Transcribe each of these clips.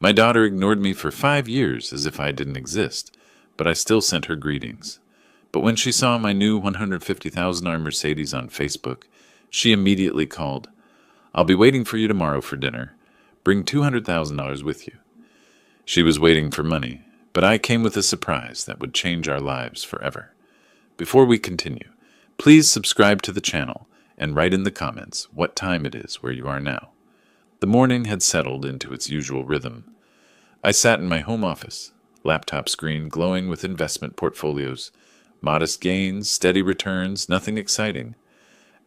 My daughter ignored me for 5 years as if I didn't exist, but I still sent her greetings. But when she saw my new $150,000 Mercedes on Facebook, she immediately called. "I'll be waiting for you tomorrow for dinner. Bring $200,000 with you." She was waiting for money, but I came with a surprise that would change our lives forever. Before we continue, please subscribe to the channel and write in the comments what time it is where you are now. The morning had settled into its usual rhythm. I sat in my home office, laptop screen glowing with investment portfolios, modest gains, steady returns, nothing exciting.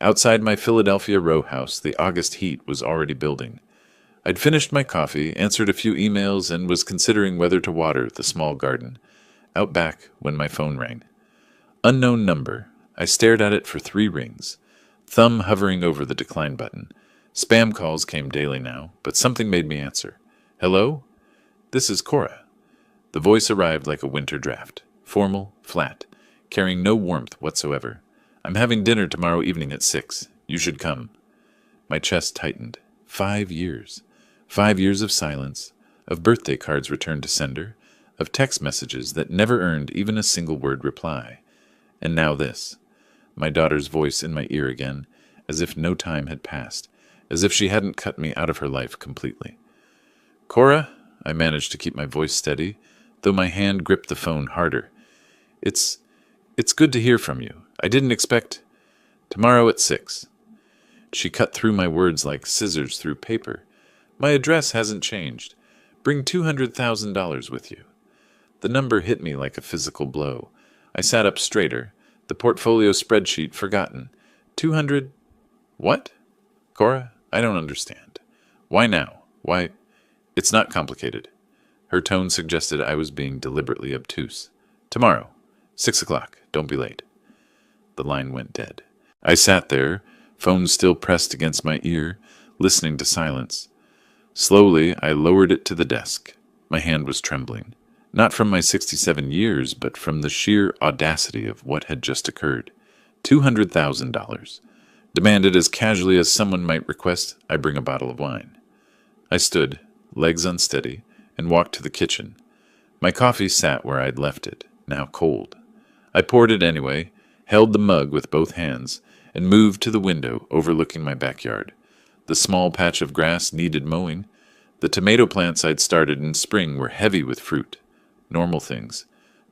Outside my Philadelphia row house, the August heat was already building. I'd finished my coffee, answered a few emails, and was considering whether to water the small garden out back when my phone rang. Unknown number. I stared at it for 3 rings, thumb hovering over the decline button. Spam calls came daily now, but something made me answer. "Hello? This is Cora." The voice arrived like a winter draft, formal, flat, carrying no warmth whatsoever. "I'm having dinner tomorrow evening at 6. You should come." My chest tightened. 5 years. 5 years of silence, of birthday cards returned to sender, of text messages that never earned even a single word reply. And now this. My daughter's voice in my ear again, as if no time had passed, as if she hadn't cut me out of her life completely. "Cora," I managed to keep my voice steady, though my hand gripped the phone harder. It's good to hear from you. I didn't expect... Tomorrow at 6. She cut through my words like scissors through paper. "My address hasn't changed. Bring $200,000 with you." The number hit me like a physical blow. I sat up straighter, the portfolio spreadsheet forgotten. 200... What? "Cora, I don't understand. Why now? Why... It's not complicated." Her tone suggested I was being deliberately obtuse. "Tomorrow, 6 o'clock. Don't be late." The line went dead. I sat there, phone still pressed against my ear, listening to silence. Slowly, I lowered it to the desk. My hand was trembling, not from my 67 years, but from the sheer audacity of what had just occurred. $200,000. Demanded as casually as someone might request I bring a bottle of wine. I stood, legs unsteady, and walked to the kitchen. My coffee sat where I'd left it, now cold. I poured it anyway, held the mug with both hands, and moved to the window overlooking my backyard. The small patch of grass needed mowing. The tomato plants I'd started in spring were heavy with fruit. Normal things.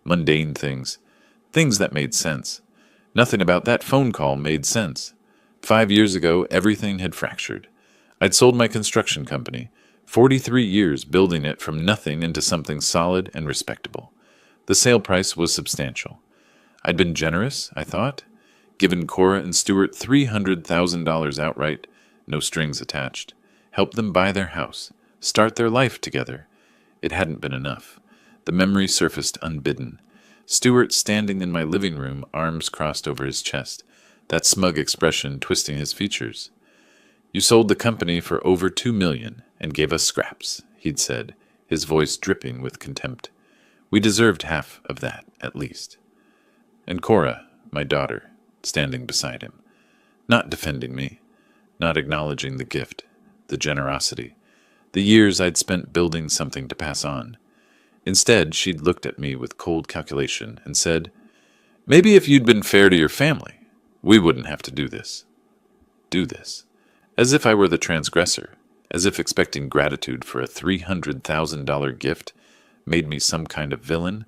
Mundane things. Things that made sense. Nothing about that phone call made sense. 5 years ago, everything had fractured. I'd sold my construction company, 43 years building it from nothing into something solid and respectable. The sale price was substantial. I'd been generous, I thought, given Cora and Stuart $300,000 outright, no strings attached, helped them buy their house, start their life together. It hadn't been enough. The memory surfaced unbidden. Stuart standing in my living room, arms crossed over his chest, that smug expression twisting his features. "You sold the company for over $2 million and gave us scraps," he'd said, his voice dripping with contempt. "We deserved half of that, at least." And Cora, my daughter, standing beside him, not defending me, not acknowledging the gift, the generosity, the years I'd spent building something to pass on. Instead, she'd looked at me with cold calculation and said, "Maybe if you'd been fair to your family, we wouldn't have to do this." Do this. As if I were the transgressor, as if expecting gratitude for a $300,000 gift made me some kind of villain.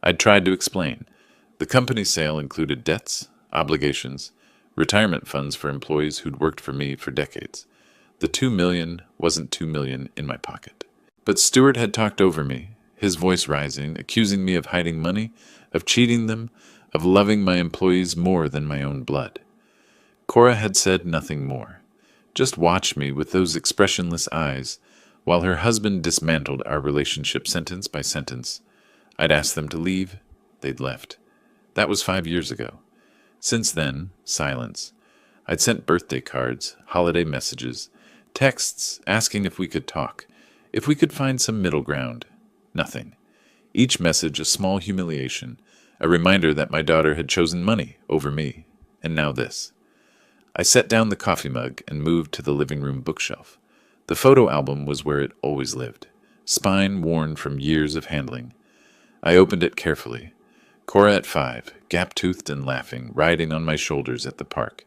I'd tried to explain. The company sale included debts, obligations, retirement funds for employees who'd worked for me for decades. The $2 million wasn't $2 million in my pocket. But Stuart had talked over me, his voice rising, accusing me of hiding money, of cheating them, of loving my employees more than my own blood. Cora had said nothing more. Just watched me with those expressionless eyes, while her husband dismantled our relationship sentence by sentence. I'd asked them to leave. They'd left. That was 5 years ago. Since then, silence. I'd sent birthday cards, holiday messages, texts asking if we could talk, if we could find some middle ground. Nothing. Each message a small humiliation, a reminder that my daughter had chosen money over me. And now this. I set down the coffee mug and moved to the living room bookshelf. The photo album was where it always lived. spine worn from years of handling. I opened it carefully. Cora at 5, gap-toothed and laughing, riding on my shoulders at the park.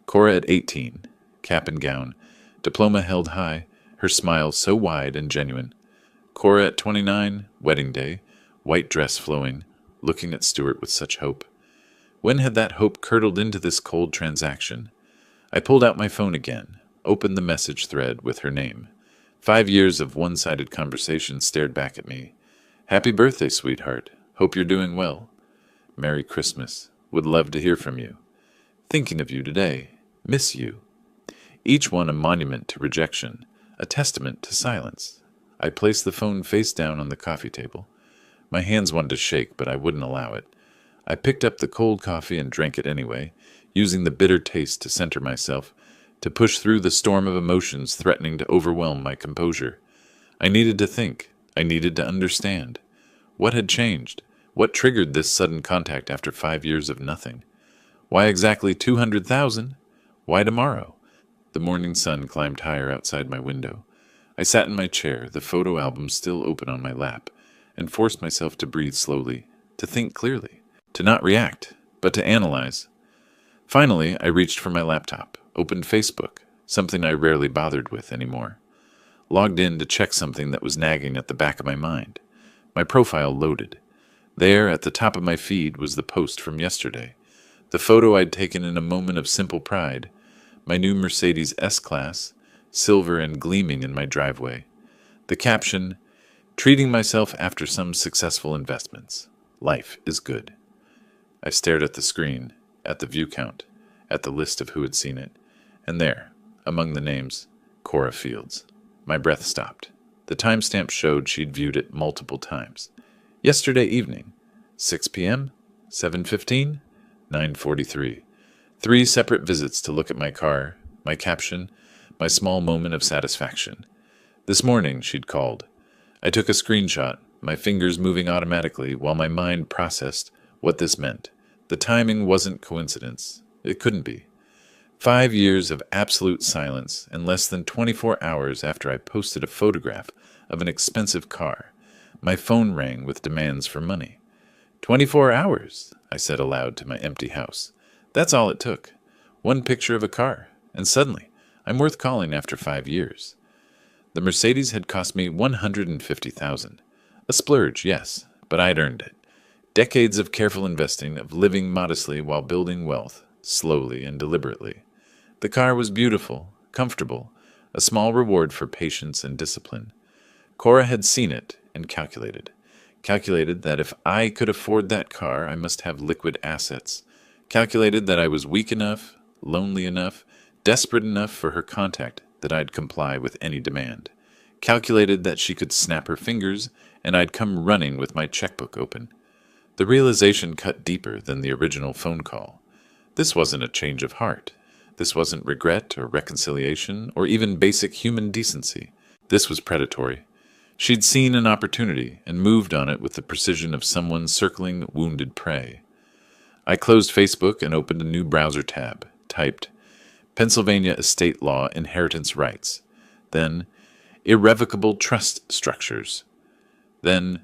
Cora at 18, cap and gown, diploma held high, her smile so wide and genuine. Cora at 29, wedding day, white dress flowing, looking at Stuart with such hope. When had that hope curdled into this cold transaction? I pulled out my phone again, opened the message thread with her name. 5 years of one-sided conversation stared back at me. Happy birthday, sweetheart. Hope you're doing well. Merry Christmas. Would love to hear from you. Thinking of you today. Miss you. Each one a monument to rejection, a testament to silence. I placed the phone face down on the coffee table. My hands wanted to shake, but I wouldn't allow it. I picked up the cold coffee and drank it anyway, using the bitter taste to center myself, to push through the storm of emotions threatening to overwhelm my composure. I needed to think. I needed to understand. What had changed? What triggered this sudden contact after 5 years of nothing? Why exactly 200,000? Why tomorrow? The morning sun climbed higher outside my window. I sat in my chair, the photo album still open on my lap, and forced myself to breathe slowly, to think clearly, to not react, but to analyze. Finally, I reached for my laptop, opened Facebook, something I rarely bothered with anymore. Logged in to check something that was nagging at the back of my mind. My profile loaded. There, at the top of my feed, was the post from yesterday. The photo I'd taken in a moment of simple pride. My new Mercedes S-Class, silver and gleaming in my driveway. The caption, treating myself after some successful investments. Life is good. I stared at the screen, at the view count, at the list of who had seen it, and there, among the names, Cora Fields. My breath stopped. The timestamp showed she'd viewed it multiple times. Yesterday evening, 6 p.m., 7:15, 9:43. 3 separate visits to look at my car, my caption, my small moment of satisfaction. This morning, she'd called. I took a screenshot, my fingers moving automatically while my mind processed what this meant. The timing wasn't coincidence. It couldn't be. 5 years of absolute silence and less than 24 hours after I posted a photograph of an expensive car, my phone rang with demands for money. 24 hours, I said aloud to my empty house. That's all it took. One picture of a car, and suddenly, I'm worth calling after 5 years. The Mercedes had cost me $150,000. A splurge, yes, but I'd earned it. Decades of careful investing, of living modestly while building wealth, slowly and deliberately. The car was beautiful, comfortable, a small reward for patience and discipline. Cora had seen it and calculated. Calculated that if I could afford that car, I must have liquid assets. Calculated that I was weak enough, lonely enough, desperate enough for her contact that I'd comply with any demand. Calculated that she could snap her fingers and I'd come running with my checkbook open. The realization cut deeper than the original phone call. This wasn't a change of heart. This wasn't regret or reconciliation or even basic human decency. This was predatory. She'd seen an opportunity and moved on it with the precision of someone circling wounded prey. I closed Facebook and opened a new browser tab, typed Pennsylvania Estate Law Inheritance Rights, then Irrevocable Trust Structures, then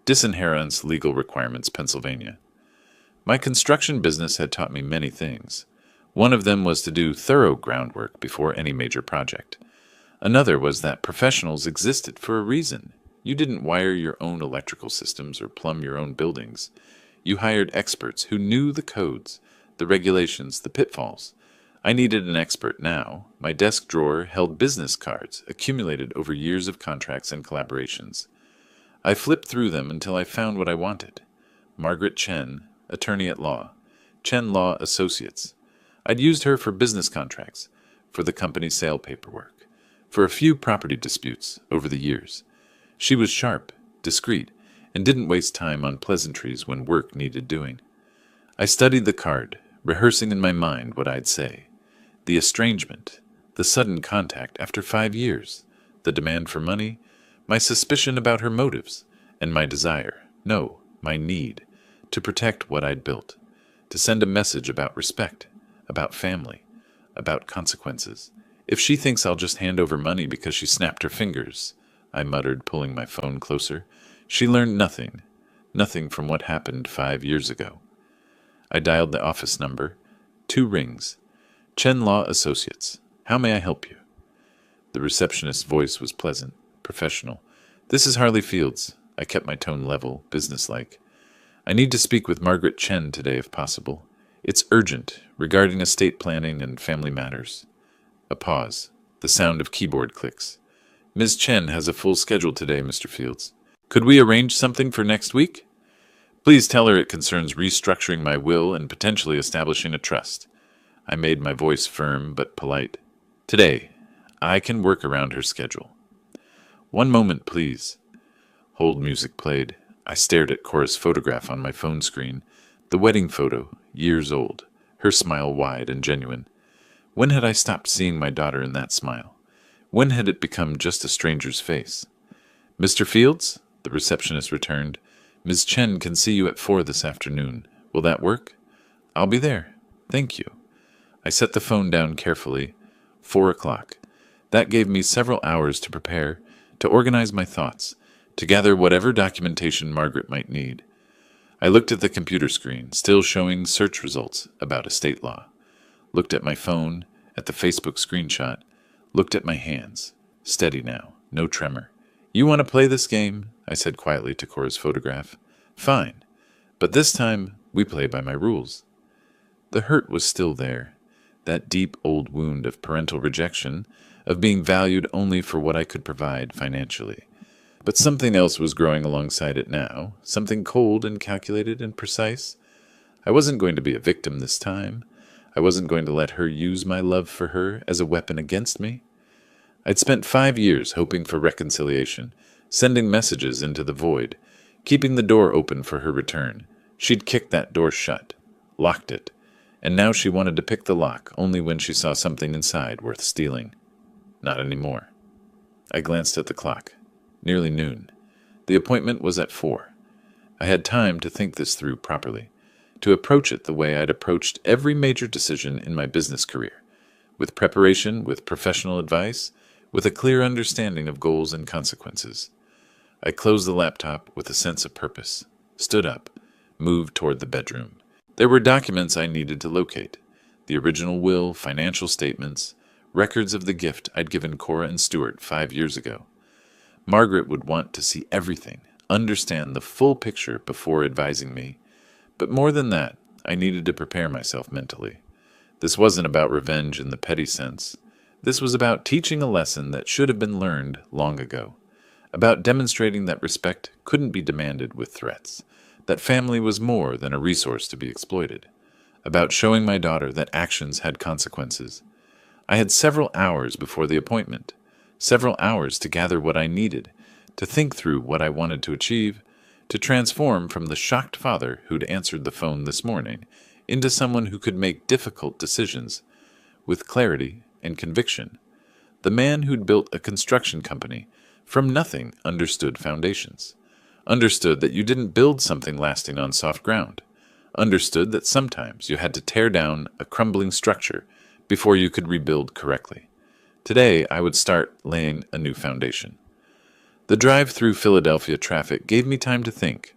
Disinheritance Legal Requirements, Pennsylvania. My construction business had taught me many things. One of them was to do thorough groundwork before any major project. Another was that professionals existed for a reason. You didn't wire your own electrical systems or plumb your own buildings. You hired experts who knew the codes, the regulations, the pitfalls. I needed an expert now. My desk drawer held business cards accumulated over years of contracts and collaborations. I flipped through them until I found what I wanted. Margaret Chen, attorney at law. Chen Law Associates. I'd used her for business contracts, for the company sale paperwork, for a few property disputes over the years. She was sharp, discreet, and didn't waste time on pleasantries when work needed doing. I studied the card, rehearsing in my mind what I'd say. The estrangement, the sudden contact after 5 years, the demand for money, my suspicion about her motives, and my desire, no, my need, to protect what I'd built, to send a message about respect, about family, about consequences. If she thinks I'll just hand over money because she snapped her fingers, I muttered, pulling my phone closer. She learned nothing. Nothing from what happened 5 years ago. I dialed the office number. 2 rings. Chen Law Associates. How may I help you? The receptionist's voice was pleasant, professional. This is Harley Fields. I kept my tone level, businesslike. I need to speak with Margaret Chen today if possible. It's urgent, regarding estate planning and family matters. A pause. The sound of keyboard clicks. Ms. Chen has a full schedule today, Mr. Fields. Could we arrange something for next week? Please tell her it concerns restructuring my will and potentially establishing a trust. I made my voice firm but polite. Today, I can work around her schedule. One moment, please. Hold music played. I stared at Cora's photograph on my phone screen. The wedding photo, years old. Her smile wide and genuine. When had I stopped seeing my daughter in that smile? When had it become just a stranger's face? Mr. Fields? The receptionist returned. Ms. Chen can see you at 4 this afternoon. Will that work? I'll be there. Thank you. I set the phone down carefully. 4 o'clock. That gave me several hours to prepare, to organize my thoughts, to gather whatever documentation Margaret might need. I looked at the computer screen, still showing search results about estate law. Looked at my phone, at the Facebook screenshot. Looked at my hands. Steady now, no tremor. You want to play this game? I said quietly to Cora's photograph. Fine. But this time, we play by my rules. The hurt was still there. That deep old wound of parental rejection, of being valued only for what I could provide financially. But something else was growing alongside it now, something cold and calculated and precise. I wasn't going to be a victim this time. I wasn't going to let her use my love for her as a weapon against me. I'd spent 5 years hoping for reconciliation, sending messages into the void, keeping the door open for her return. She'd kicked that door shut, locked it, and now she wanted to pick the lock only when she saw something inside worth stealing. Not anymore. I glanced at the clock. Nearly noon. The appointment was at 4. I had time to think this through properly, to approach it the way I'd approached every major decision in my business career, with preparation, with professional advice, with a clear understanding of goals and consequences. I closed the laptop with a sense of purpose, stood up, moved toward the bedroom. There were documents I needed to locate, the original will, financial statements, records of the gift I'd given Cora and Stuart 5 years ago. Margaret would want to see everything, understand the full picture before advising me. But more than that, I needed to prepare myself mentally. This wasn't about revenge in the petty sense. This was about teaching a lesson that should have been learned long ago. About demonstrating that respect couldn't be demanded with threats, that family was more than a resource to be exploited. About showing my daughter that actions had consequences. I had several hours before the appointment. Several hours to gather what I needed, to think through what I wanted to achieve, to transform from the shocked father who'd answered the phone this morning into someone who could make difficult decisions with clarity and conviction. The man who'd built a construction company from nothing understood foundations, understood that you didn't build something lasting on soft ground, understood that sometimes you had to tear down a crumbling structure before you could rebuild correctly. Today, I would start laying a new foundation. The drive through Philadelphia traffic gave me time to think.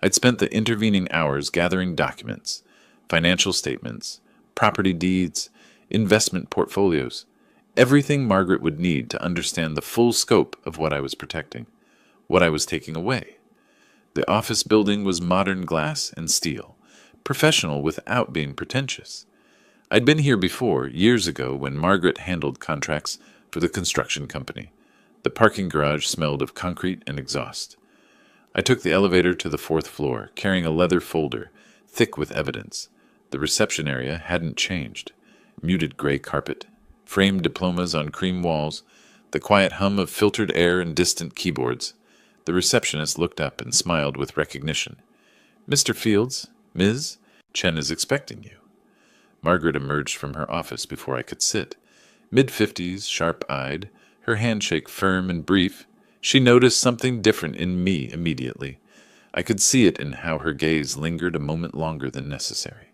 I'd spent the intervening hours gathering documents, financial statements, property deeds, investment portfolios, everything Margaret would need to understand the full scope of what I was protecting, what I was taking away. The office building was modern glass and steel, professional without being pretentious. I'd been here before, years ago, when Margaret handled contracts for the construction company. The parking garage smelled of concrete and exhaust. I took the elevator to the 4th floor, carrying a leather folder, thick with evidence. The reception area hadn't changed. Muted gray carpet, framed diplomas on cream walls, the quiet hum of filtered air and distant keyboards. The receptionist looked up and smiled with recognition. Mr. Fields, Ms. Chen is expecting you. Margaret emerged from her office before I could sit. Mid-50s, sharp-eyed, her handshake firm and brief. She noticed something different in me immediately. I could see it in how her gaze lingered a moment longer than necessary.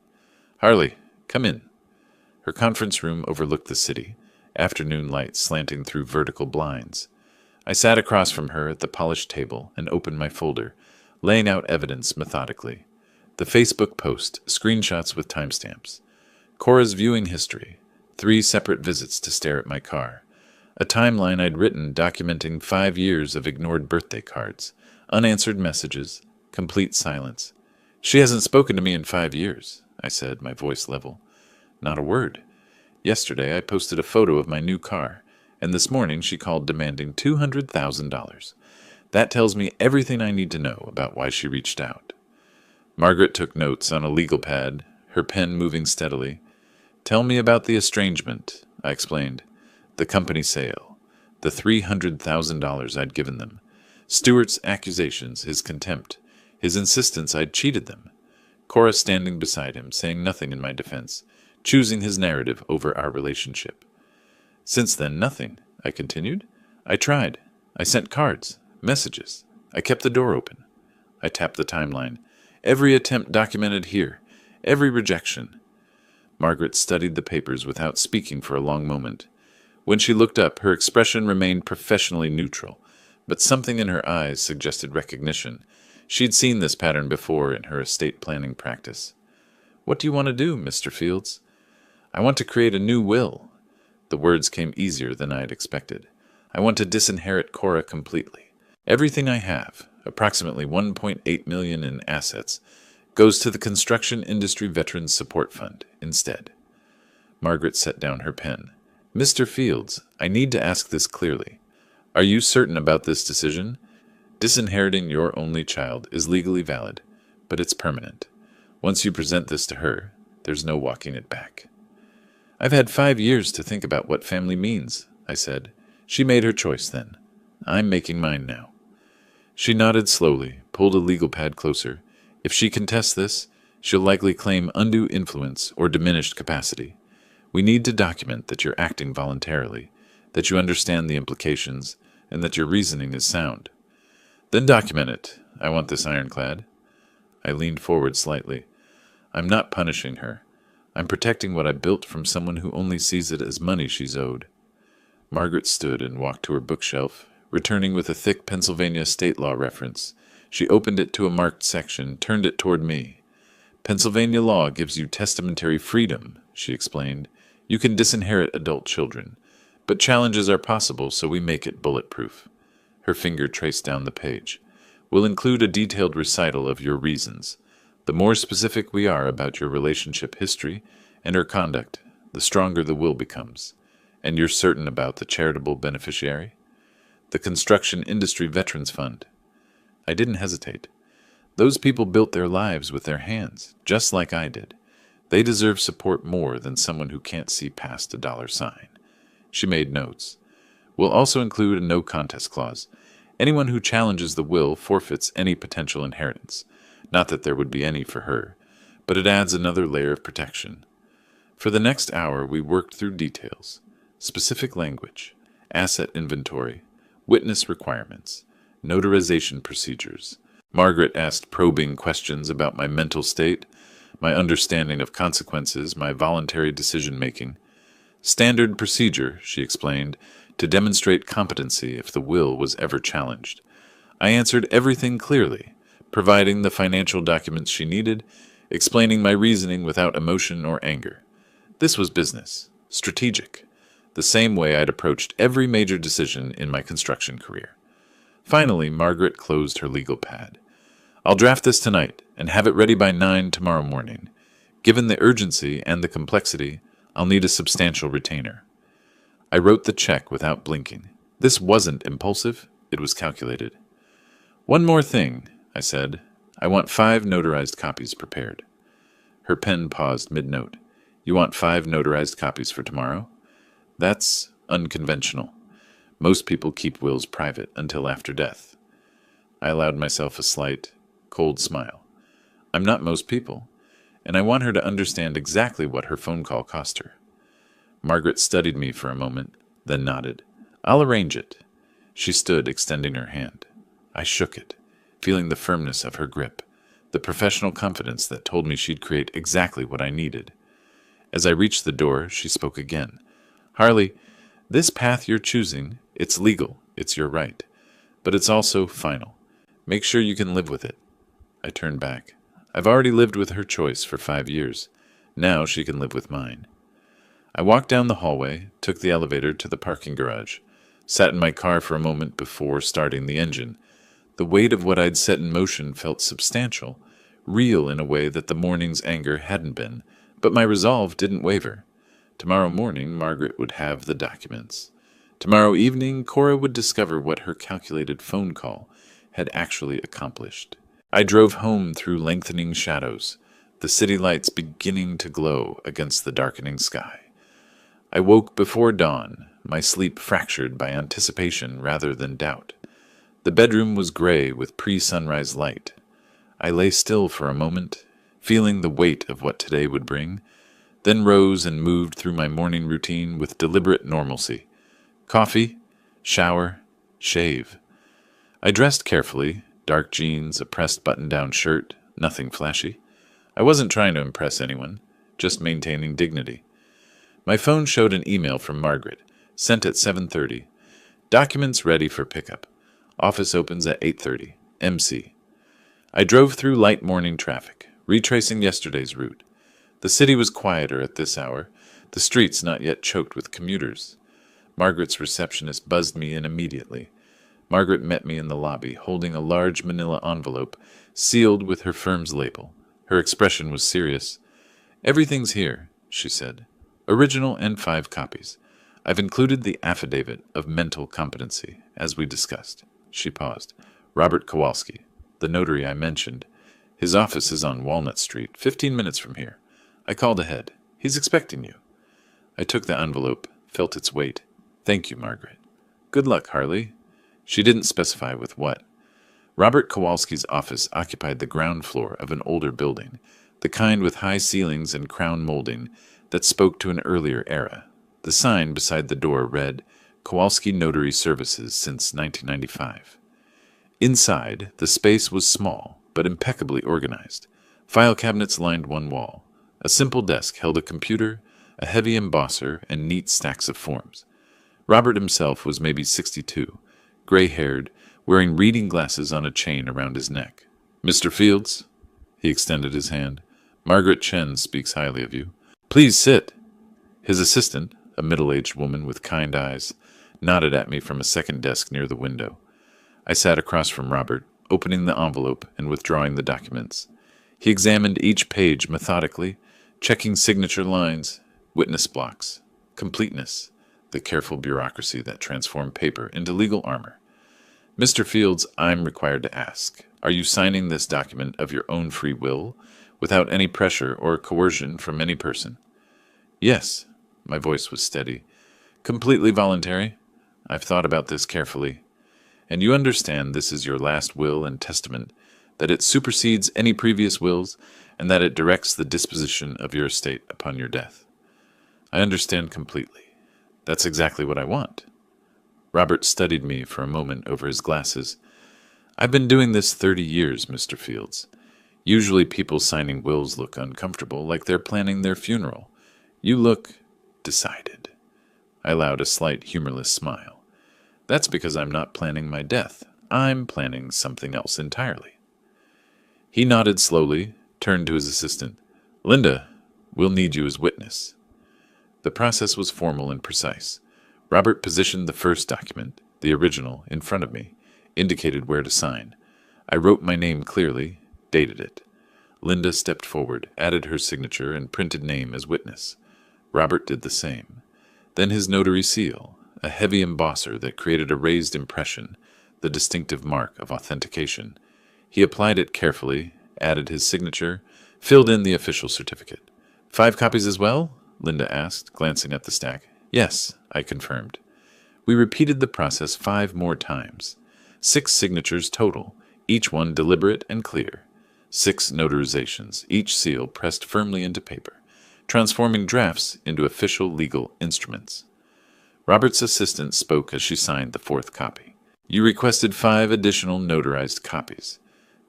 Harley, come in. Her conference room overlooked the city, afternoon light slanting through vertical blinds. I sat across from her at the polished table and opened my folder, laying out evidence methodically. The Facebook post, screenshots with timestamps. Cora's viewing history, 3 separate visits to stare at my car. A timeline I'd written documenting 5 years of ignored birthday cards, unanswered messages, complete silence. She hasn't spoken to me in 5 years, I said, my voice level. Not a word. Yesterday I posted a photo of my new car, and this morning she called demanding $200,000. That tells me everything I need to know about why she reached out. Margaret took notes on a legal pad, her pen moving steadily. Tell me about the estrangement, I explained. The company sale, the $300,000 I'd given them, Stuart's accusations, his contempt, his insistence I'd cheated them. Cora standing beside him, saying nothing in my defense, choosing his narrative over our relationship. Since then, nothing, I continued. I tried. I sent cards, messages. I kept the door open. I tapped the timeline. Every attempt documented here. Every rejection. Margaret studied the papers without speaking for a long moment. When she looked up, her expression remained professionally neutral, but something in her eyes suggested recognition. She'd seen this pattern before in her estate planning practice. What do you want to do, Mr. Fields? I want to create a new will. The words came easier than I had expected. I want to disinherit Cora completely. Everything I have, approximately $1.8 million in assets, goes to the Construction Industry Veterans Support Fund instead. Margaret set down her pen. Mr. Fields, I need to ask this clearly. Are you certain about this decision? Disinheriting your only child is legally valid, but it's permanent. Once you present this to her, there's no walking it back. I've had 5 years to think about what family means, I said. She made her choice then. I'm making mine now. She nodded slowly, pulled a legal pad closer. If she contests this, she'll likely claim undue influence or diminished capacity. We need to document that you're acting voluntarily, that you understand the implications, and that your reasoning is sound. Then document it. I want this ironclad. I leaned forward slightly. I'm not punishing her. I'm protecting what I built from someone who only sees it as money she's owed. Margaret stood and walked to her bookshelf, returning with a thick Pennsylvania state law reference. She opened it to a marked section, turned it toward me. Pennsylvania law gives you testamentary freedom, she explained. You can disinherit adult children, but challenges are possible, so we make it bulletproof. Her finger traced down the page. We'll include a detailed recital of your reasons. The more specific we are about your relationship history and her conduct, the stronger the will becomes. And you're certain about the charitable beneficiary? The Construction Industry Veterans Fund. I didn't hesitate. Those people built their lives with their hands, just like I did. They deserve support more than someone who can't see past a dollar sign. She made notes. We'll also include a no-contest clause. Anyone who challenges the will forfeits any potential inheritance. Not that there would be any for her, but it adds another layer of protection. For the next hour, we worked through details, specific language, asset inventory, witness requirements, notarization procedures. Margaret asked probing questions about my mental state, my understanding of consequences, my voluntary decision-making. Standard procedure, she explained, to demonstrate competency if the will was ever challenged. I answered everything clearly, providing the financial documents she needed, explaining my reasoning without emotion or anger. This was business, strategic, the same way I'd approached every major decision in my construction career. Finally, Margaret closed her legal pad. I'll draft this tonight and have it ready by 9 tomorrow morning. Given the urgency and the complexity, I'll need a substantial retainer. I wrote the check without blinking. This wasn't impulsive, it was calculated. One more thing, I said. I want 5 notarized copies prepared. Her pen paused mid-note. You want 5 notarized copies for tomorrow? That's unconventional. Most people keep wills private until after death. I allowed myself a slight, cold smile. I'm not most people, and I want her to understand exactly what her phone call cost her. Margaret studied me for a moment, then nodded. I'll arrange it. She stood, extending her hand. I shook it, feeling the firmness of her grip, the professional confidence that told me she'd create exactly what I needed. As I reached the door, she spoke again. Harley, this path you're choosing, it's legal, It's your right. But it's also final. Make sure you can live with it. I turned back. I've already lived with her choice for 5 years. Now she can live with mine. I walked down the hallway, took the elevator to the parking garage, sat in my car for a moment before starting the engine. The weight of what I'd set in motion felt substantial, real in a way that the morning's anger hadn't been, but my resolve didn't waver. Tomorrow morning, Margaret would have the documents. Tomorrow evening, Cora would discover what her calculated phone call had actually accomplished. I drove home through lengthening shadows, the city lights beginning to glow against the darkening sky. I woke before dawn, my sleep fractured by anticipation rather than doubt. The bedroom was gray with pre-sunrise light. I lay still for a moment, feeling the weight of what today would bring, then rose and moved through my morning routine with deliberate normalcy. Coffee, shower, shave. I dressed carefully, dark jeans, a pressed button-down shirt, nothing flashy. I wasn't trying to impress anyone, just maintaining dignity. My phone showed an email from Margaret, sent at 7:30. Documents ready for pickup. Office opens at 8:30. MC. I drove through light morning traffic, retracing yesterday's route. The city was quieter at this hour, the streets not yet choked with commuters. Margaret's receptionist buzzed me in immediately. Margaret met me in the lobby, holding a large manila envelope, sealed with her firm's label. Her expression was serious. "Everything's here," she said. "Original and 5 copies. I've included the affidavit of mental competency, as we discussed." She paused. "Robert Kowalski, the notary I mentioned. His office is on Walnut Street, 15 minutes from here. I called ahead. He's expecting you." I took the envelope, felt its weight. "Thank you, Margaret." "Good luck, Harley." She didn't specify with what. Robert Kowalski's office occupied the ground floor of an older building, the kind with high ceilings and crown molding that spoke to an earlier era. The sign beside the door read, "Kowalski Notary Services since 1995. Inside, the space was small, but impeccably organized. File cabinets lined one wall. A simple desk held a computer, a heavy embosser, and neat stacks of forms. Robert himself was maybe 62, gray-haired, wearing reading glasses on a chain around his neck. "Mr. Fields?" He extended his hand. "Margaret Chen speaks highly of you. Please sit." His assistant, a middle-aged woman with kind eyes, nodded at me from a second desk near the window. I sat across from Robert, opening the envelope and withdrawing the documents. He examined each page methodically, checking signature lines, witness blocks, completeness, the careful bureaucracy that transformed paper into legal armor. "Mr. Fields, I'm required to ask, are you signing this document of your own free will, without any pressure or coercion from any person?" "Yes." My voice was steady. "Completely voluntary. I've thought about this carefully. And you understand this is your last will and testament, that it supersedes any previous wills, and that it directs the disposition of your estate upon your death." "I understand completely. That's exactly what I want." Robert studied me for a moment over his glasses. "I've been doing this 30 years, Mr. Fields. Usually people signing wills look uncomfortable, like they're planning their funeral. You look decided." I allowed a slight humorless smile. "That's because I'm not planning my death. I'm planning something else entirely." He nodded slowly, turned to his assistant. "Linda, we'll need you as witness." The process was formal and precise. Robert positioned the first document, the original, in front of me, indicated where to sign. I wrote my name clearly, dated it. Linda stepped forward, added her signature, and printed name as witness. Robert did the same. Then his notary seal, a heavy embosser that created a raised impression, the distinctive mark of authentication. He applied it carefully, added his signature, filled in the official certificate. "5 copies as well?" Linda asked, glancing at the stack. "Yes," I confirmed. We repeated the process 5 more times. 6 signatures total, each one deliberate and clear. 6 notarizations, each seal pressed firmly into paper, transforming drafts into official legal instruments. Robert's assistant spoke as she signed the 4th copy. "You requested 5 additional notarized copies.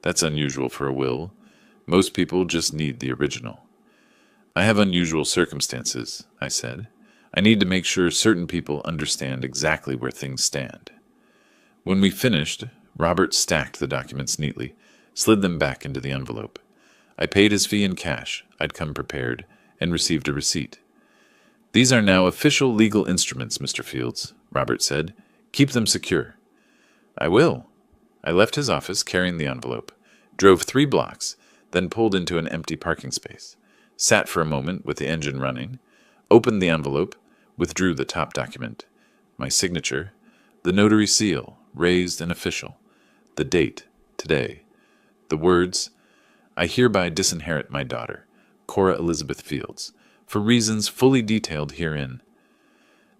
That's unusual for a will. Most people just need the original." "I have unusual circumstances," I said. "I need to make sure certain people understand exactly where things stand." When we finished, Robert stacked the documents neatly, slid them back into the envelope. I paid his fee in cash, I'd come prepared, and received a receipt. "These are now official legal instruments, Mr. Fields," Robert said. "Keep them secure." "I will." I left his office carrying the envelope, drove 3 blocks, then pulled into an empty parking space, sat for a moment with the engine running, opened the envelope, withdrew the top document. My signature, the notary seal, raised and official, the date, today, the words, "I hereby disinherit my daughter, Cora Elizabeth Fields, for reasons fully detailed herein."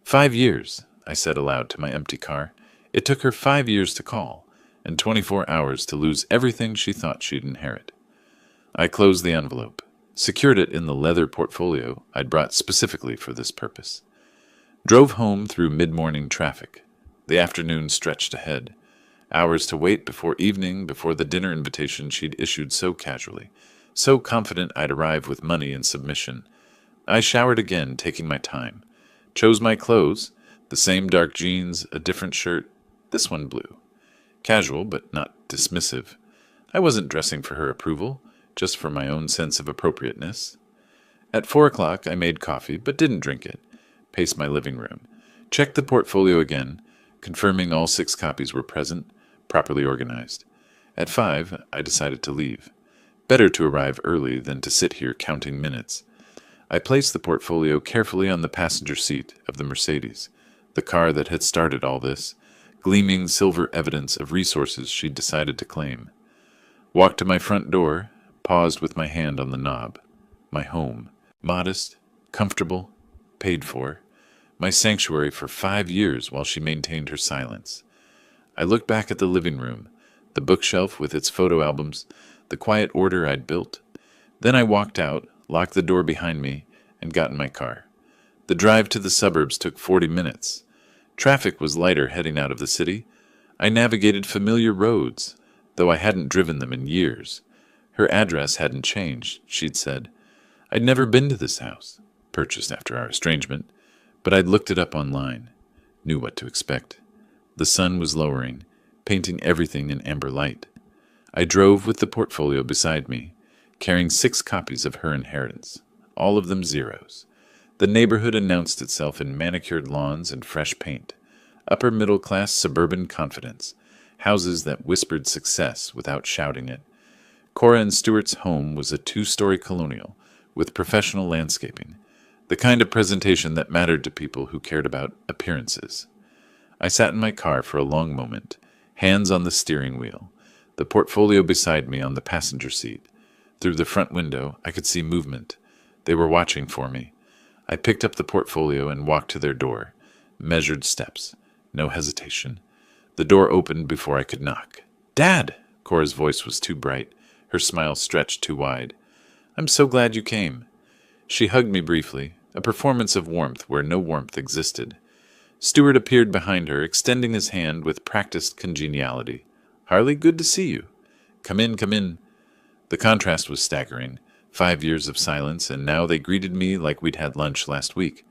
5 years, I said aloud to my empty car. It took her 5 years to call, and 24 hours to lose everything she thought she'd inherit. I closed the envelope, secured it in the leather portfolio I'd brought specifically for this purpose. Drove home through mid-morning traffic. The afternoon stretched ahead. Hours to wait before evening, before the dinner invitation she'd issued so casually, so confident I'd arrive with money in submission. I showered again, taking my time. Chose my clothes, the same dark jeans, a different shirt, this one blue. Casual, but not dismissive. I wasn't dressing for her approval, just for my own sense of appropriateness. At 4 o'clock, I made coffee, but didn't drink it. Paced my living room. Checked the portfolio again, confirming all 6 copies were present, properly organized. At 5, I decided to leave. Better to arrive early than to sit here counting minutes. I placed the portfolio carefully on the passenger seat of the Mercedes, the car that had started all this, gleaming silver evidence of resources she'd decided to claim. Walked to my front door, paused with my hand on the knob. My home. Modest, comfortable, paid for. My sanctuary for 5 years while she maintained her silence. I looked back at the living room, the bookshelf with its photo albums, the quiet order I'd built. Then I walked out, locked the door behind me, and got in my car. The drive to the suburbs took 40 minutes. Traffic was lighter heading out of the city. I navigated familiar roads, though I hadn't driven them in years. Her address hadn't changed, she'd said. I'd never been to this house, purchased after our estrangement, but I'd looked it up online, knew what to expect. The sun was lowering, painting everything in amber light. I drove with the portfolio beside me, carrying 6 copies of her inheritance, all of them zeros. The neighborhood announced itself in manicured lawns and fresh paint, upper-middle-class suburban confidence, houses that whispered success without shouting it. Cora and Stuart's home was a 2-story colonial with professional landscaping, the kind of presentation that mattered to people who cared about appearances. I sat in my car for a long moment, hands on the steering wheel, the portfolio beside me on the passenger seat. Through the front window, I could see movement. They were watching for me. I picked up the portfolio and walked to their door. Measured steps. No hesitation. The door opened before I could knock. "Dad!" Cora's voice was too bright. Her smile stretched too wide. "I'm so glad you came." She hugged me briefly, a performance of warmth where no warmth existed. Stuart appeared behind her, extending his hand with practiced congeniality. "Harley, good to see you." "Come in, come in." The contrast was staggering. 5 years of silence, and now they greeted me like we'd had lunch last week.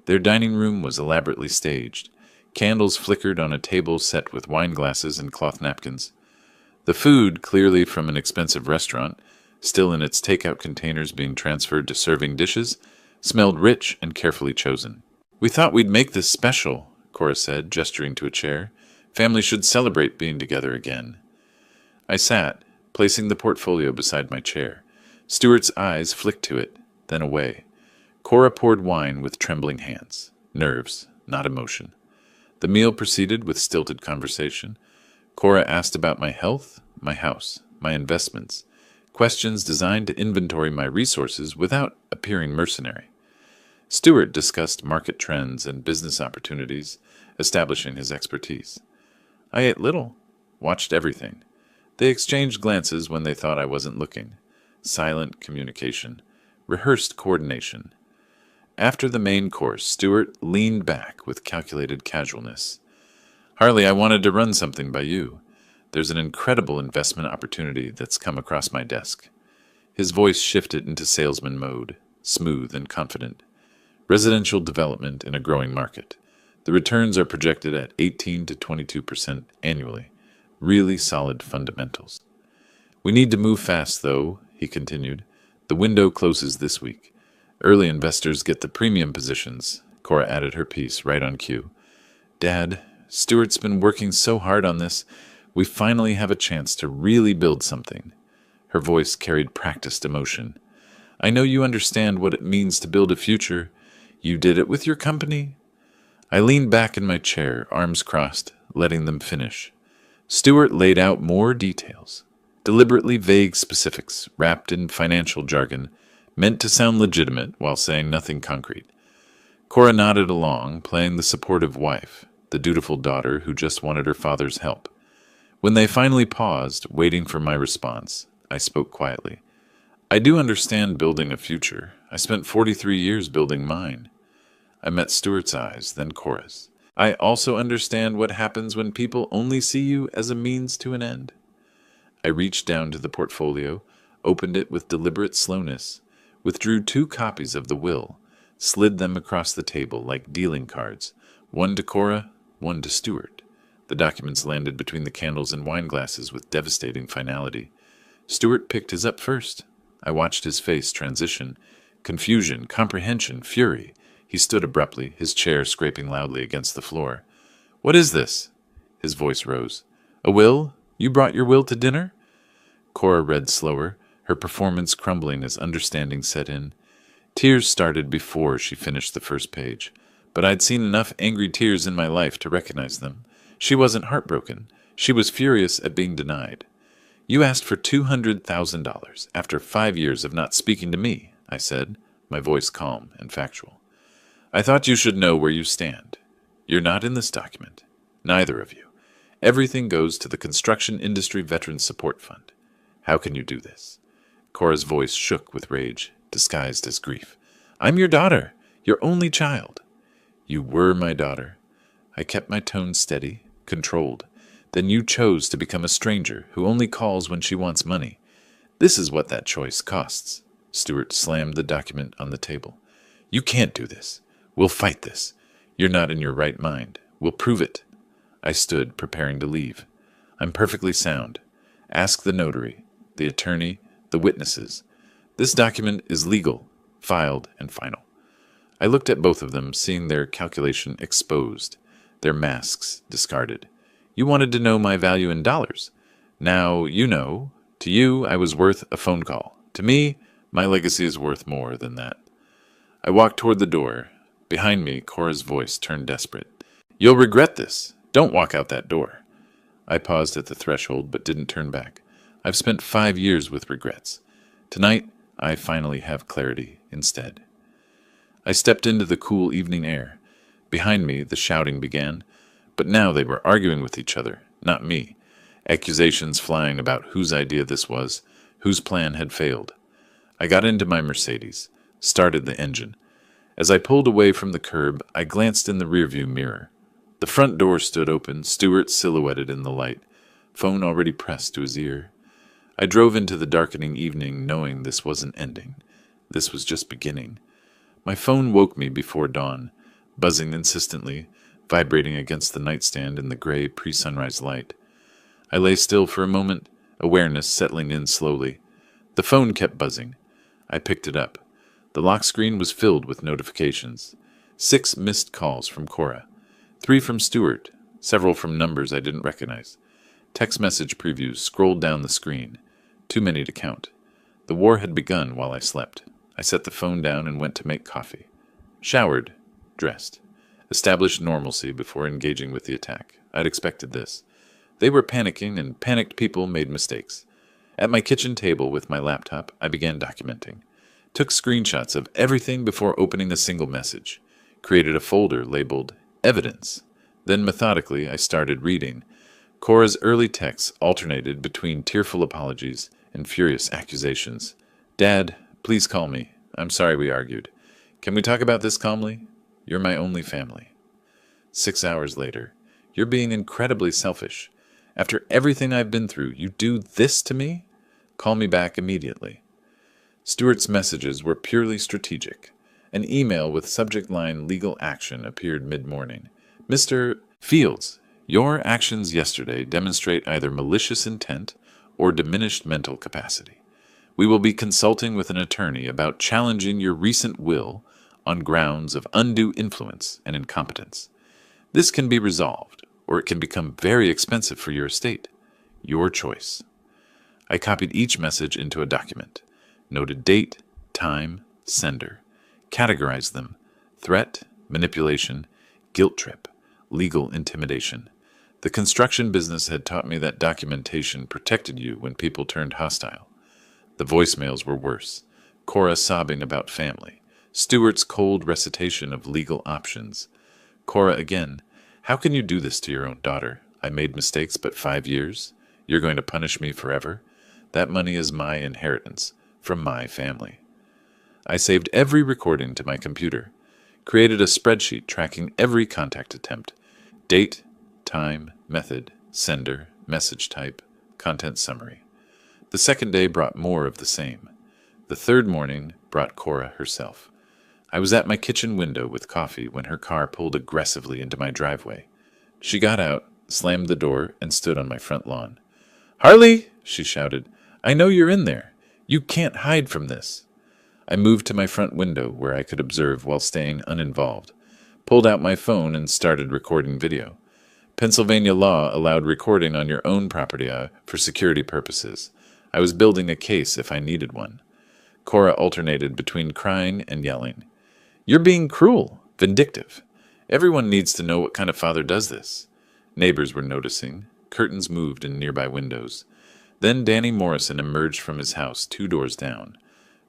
Their dining room was elaborately staged. Candles flickered on a table set with wine glasses and cloth napkins. The food, clearly from an expensive restaurant, still in its takeout containers being transferred to serving dishes, smelled rich and carefully chosen. "We thought we'd make this special," Cora said, gesturing to a chair. "Families should celebrate being together again." I sat, placing the portfolio beside my chair. Stuart's eyes flicked to it, then away. Cora poured wine with trembling hands. Nerves, not emotion. The meal proceeded with stilted conversation. Cora asked about my health, my house, my investments, questions designed to inventory my resources without appearing mercenary. Stuart discussed market trends and business opportunities, establishing his expertise. I ate little, watched everything. They exchanged glances when they thought I wasn't looking. Silent communication, rehearsed coordination. After the main course, Stuart leaned back with calculated casualness. "Harley, I wanted to run something by you. There's an incredible investment opportunity that's come across my desk." His voice shifted into salesman mode, smooth and confident. Residential development in a growing market. The returns are projected at 18 to 22% annually. Really solid fundamentals. We need to move fast, though, he continued. The window closes this week. Early investors get the premium positions. Cora added her piece right on cue. Dad, Stuart's been working so hard on this. We finally have a chance to really build something. Her voice carried practiced emotion. I know you understand what it means to build a future. You did it with your company. I leaned back in my chair, arms crossed, letting them finish. Stuart laid out more details, deliberately vague specifics wrapped in financial jargon, meant to sound legitimate while saying nothing concrete. Cora nodded along, playing the supportive wife, the dutiful daughter who just wanted her father's help. When they finally paused, waiting for my response, I spoke quietly. I do understand building a future. I spent 43 years building mine. I met Stuart's eyes, then Cora's. I also understand what happens when people only see you as a means to an end. I reached down to the portfolio, opened it with deliberate slowness, withdrew 2 copies of the will, slid them across the table like dealing cards, one to Cora, one to Stuart. The documents landed between the candles and wine glasses with devastating finality. Stuart picked his up first. I watched his face transition. Confusion, comprehension, fury. He stood abruptly, his chair scraping loudly against the floor. What is this? His voice rose. A will? You brought your will to dinner? Cora read slower, her performance crumbling as understanding set in. Tears started before she finished the first page, but I'd seen enough angry tears in my life to recognize them. She wasn't heartbroken. She was furious at being denied. You asked for $200,000 after 5 years of not speaking to me, I said, my voice calm and factual. I thought you should know where you stand. You're not in this document. Neither of you. Everything goes to the Construction Industry Veterans Support Fund. How can you do this? Cora's voice shook with rage, disguised as grief. I'm your daughter, your only child. You were my daughter. I kept my tone steady, controlled. Then you chose to become a stranger who only calls when she wants money. This is what that choice costs. Stuart slammed the document on the table. You can't do this. We'll fight this. You're not in your right mind. We'll prove it. I stood, preparing to leave. I'm perfectly sound. Ask the notary, the attorney, the witnesses. This document is legal, filed, and final. I looked at both of them, seeing their calculation exposed, their masks discarded. You wanted to know my value in dollars. Now you know. To you, I was worth a phone call. To me, my legacy is worth more than that. I walked toward the door. Behind me, Cora's voice turned desperate. You'll regret this. Don't walk out that door. I paused at the threshold, but didn't turn back. I've spent 5 years with regrets. Tonight, I finally have clarity instead. I stepped into the cool evening air. Behind me, the shouting began, but now they were arguing with each other, not me. Accusations flying about whose idea this was, whose plan had failed. I got into my Mercedes, started the engine. As I pulled away from the curb, I glanced in the rearview mirror. The front door stood open, Stuart silhouetted in the light, phone already pressed to his ear. I drove into the darkening evening knowing this wasn't ending. This was just beginning. My phone woke me before dawn, buzzing insistently, vibrating against the nightstand in the gray pre-sunrise light. I lay still for a moment, awareness settling in slowly. The phone kept buzzing. I picked it up. The lock screen was filled with notifications. 6 missed calls from Cora. 3 from Stuart, several from numbers I didn't recognize. Text message previews scrolled down the screen. Too many to count. The war had begun while I slept. I set the phone down and went to make coffee. Showered, dressed. Established normalcy before engaging with the attack. I'd expected this. They were panicking, and panicked people made mistakes. At my kitchen table with my laptop, I began documenting. Took screenshots of everything before opening a single message. Created a folder labeled Evidence. Then methodically, I started reading. Cora's early texts alternated between tearful apologies and furious accusations. Dad, please call me. I'm sorry we argued. Can we talk about this calmly? You're my only family. 6 hours later. You're being incredibly selfish. After everything I've been through, you do this to me? Call me back immediately. Stuart's messages were purely strategic. An email with subject line legal action appeared mid-morning. Mr. Fields, your actions yesterday demonstrate either malicious intent or diminished mental capacity. We will be consulting with an attorney about challenging your recent will on grounds of undue influence and incompetence. This can be resolved, or it can become very expensive for your estate. Your choice. I copied each message into a document, noted date, time, sender, categorized them: threat, manipulation, guilt trip, legal intimidation. The construction business had taught me that documentation protected you when people turned hostile. The voicemails were worse. Cora sobbing about family. Stuart's cold recitation of legal options. Cora again. How can you do this to your own daughter? I made mistakes, but 5 years? You're going to punish me forever? That money is my inheritance, from my family. I saved every recording to my computer, created a spreadsheet tracking every contact attempt, date, time, method, sender, message type, content summary. The second day brought more of the same. The third morning brought Cora herself. I was at my kitchen window with coffee when her car pulled aggressively into my driveway. She got out, slammed the door, and stood on my front lawn. "Harley!" she shouted. "I know you're in there. You can't hide from this." I moved to my front window where I could observe while staying uninvolved, pulled out my phone and started recording video. Pennsylvania law allowed recording on your own property for security purposes. I was building a case if I needed one. Cora alternated between crying and yelling. "You're being cruel, vindictive. Everyone needs to know what kind of father does this." Neighbors were noticing. Curtains moved in nearby windows. Then Danny Morrison emerged from his house 2 doors down.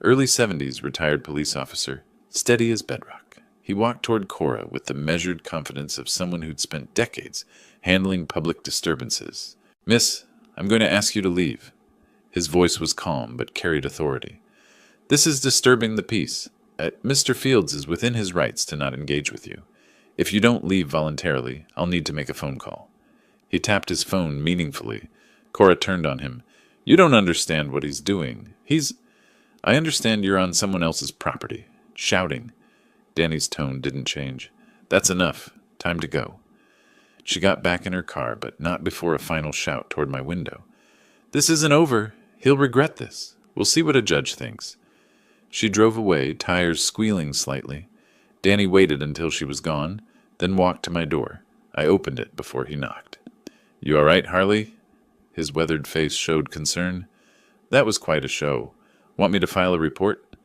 Early 70s retired police officer, steady as bedrock. He walked toward Cora with the measured confidence of someone who'd spent decades handling public disturbances. "Miss, I'm going to ask you to leave." His voice was calm but carried authority. "This is disturbing the peace. Mr. Fields is within his rights to not engage with you. If you don't leave voluntarily, I'll need to make a phone call." He tapped his phone meaningfully. Cora turned on him. "You don't understand what he's doing. I understand you're on someone else's property." Shouting. Danny's tone didn't change. "That's enough. Time to go." She got back in her car, but not before a final shout toward my window. "This isn't over. He'll regret this. We'll see what a judge thinks." She drove away, tires squealing slightly. Danny waited until she was gone, then walked to my door. I opened it before he knocked. "You all right, Harley?" His weathered face showed concern. "That was quite a show. Want me to file a report?"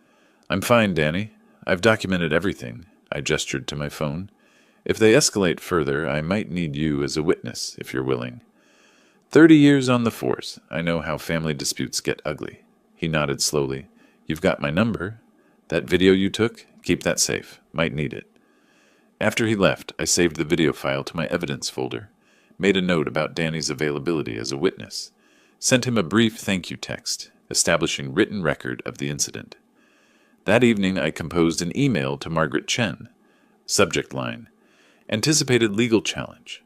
"I'm fine, Danny. I've documented everything." I gestured to my phone. "If they escalate further, I might need you as a witness, if you're willing." 30 years on the force. I know how family disputes get ugly." He nodded slowly. "You've got my number. That video you took, keep that safe. Might need it." After he left, I saved the video file to my evidence folder, made a note about Danny's availability as a witness, sent him a brief thank you text, establishing written record of the incident. That evening, I composed an email to Margaret Chen. Subject line: anticipated legal challenge.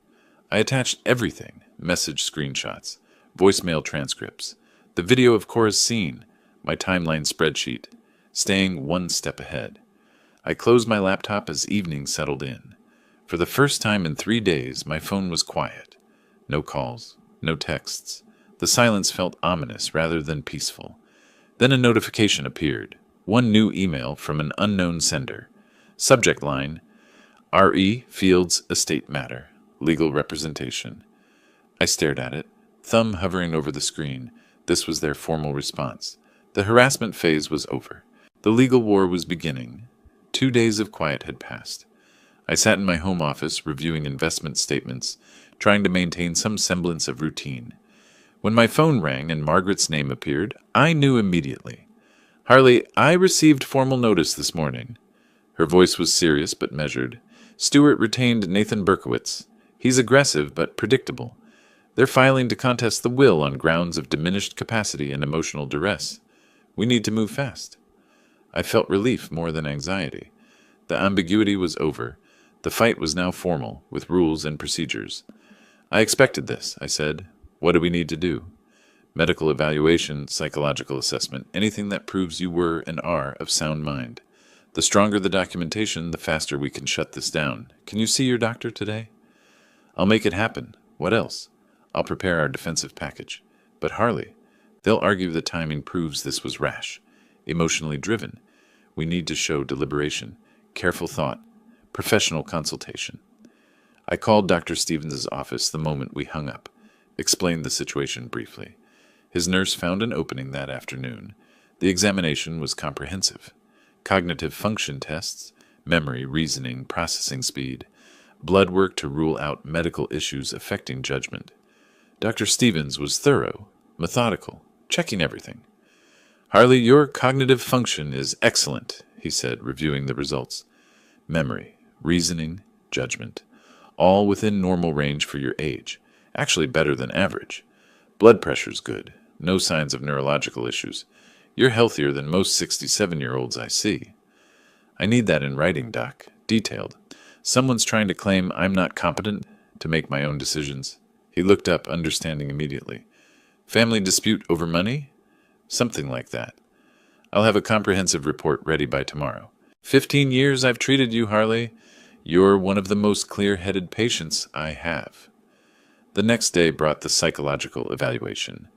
I attached everything: message screenshots, voicemail transcripts, the video of Cora's scene, my timeline spreadsheet, staying one step ahead. I closed my laptop as evening settled in. For the first time in 3 days, my phone was quiet. No calls, no texts. The silence felt ominous rather than peaceful. Then a notification appeared. One new email from an unknown sender. Subject line: R.E. Fields Estate Matter. Legal representation. I stared at it, thumb hovering over the screen. This was their formal response. The harassment phase was over. The legal war was beginning. 2 days of quiet had passed. I sat in my home office reviewing investment statements, trying to maintain some semblance of routine. When my phone rang and Margaret's name appeared, I knew immediately. "Harley, I received formal notice this morning." Her voice was serious but measured. "Stuart retained Nathan Berkowitz. He's aggressive but predictable. They're filing to contest the will on grounds of diminished capacity and emotional duress. We need to move fast." I felt relief more than anxiety. The ambiguity was over. The fight was now formal, with rules and procedures. "I expected this," I said. "What do we need to do?" "Medical evaluation, psychological assessment, anything that proves you were and are of sound mind. The stronger the documentation, the faster we can shut this down. Can you see your doctor today?" I'll make it happen. What else? I'll prepare our defensive package. But Harley, they'll argue the timing proves this was rash, emotionally driven. We need to show deliberation, careful thought, professional consultation. I called Dr. Stevens' office the moment we hung up, explained the situation briefly. His nurse found an opening that afternoon. The examination was comprehensive. Cognitive function tests, memory, reasoning, processing speed, blood work to rule out medical issues affecting judgment. Dr. Stevens was thorough, methodical, checking everything. Harley, your cognitive function is excellent, he said, reviewing the results. Memory, reasoning, judgment, all within normal range for your age, actually better than average. Blood pressure's good, no signs of neurological issues. You're healthier than most 67-year-olds I see. I need that in writing, Doc, detailed. Someone's trying to claim I'm not competent to make my own decisions. He looked up, understanding immediately. Family dispute over money? Something like that. I'll have a comprehensive report ready by tomorrow. 15 years I've treated you, Harley. You're one of the most clear-headed patients I have. The next day brought the psychological evaluation.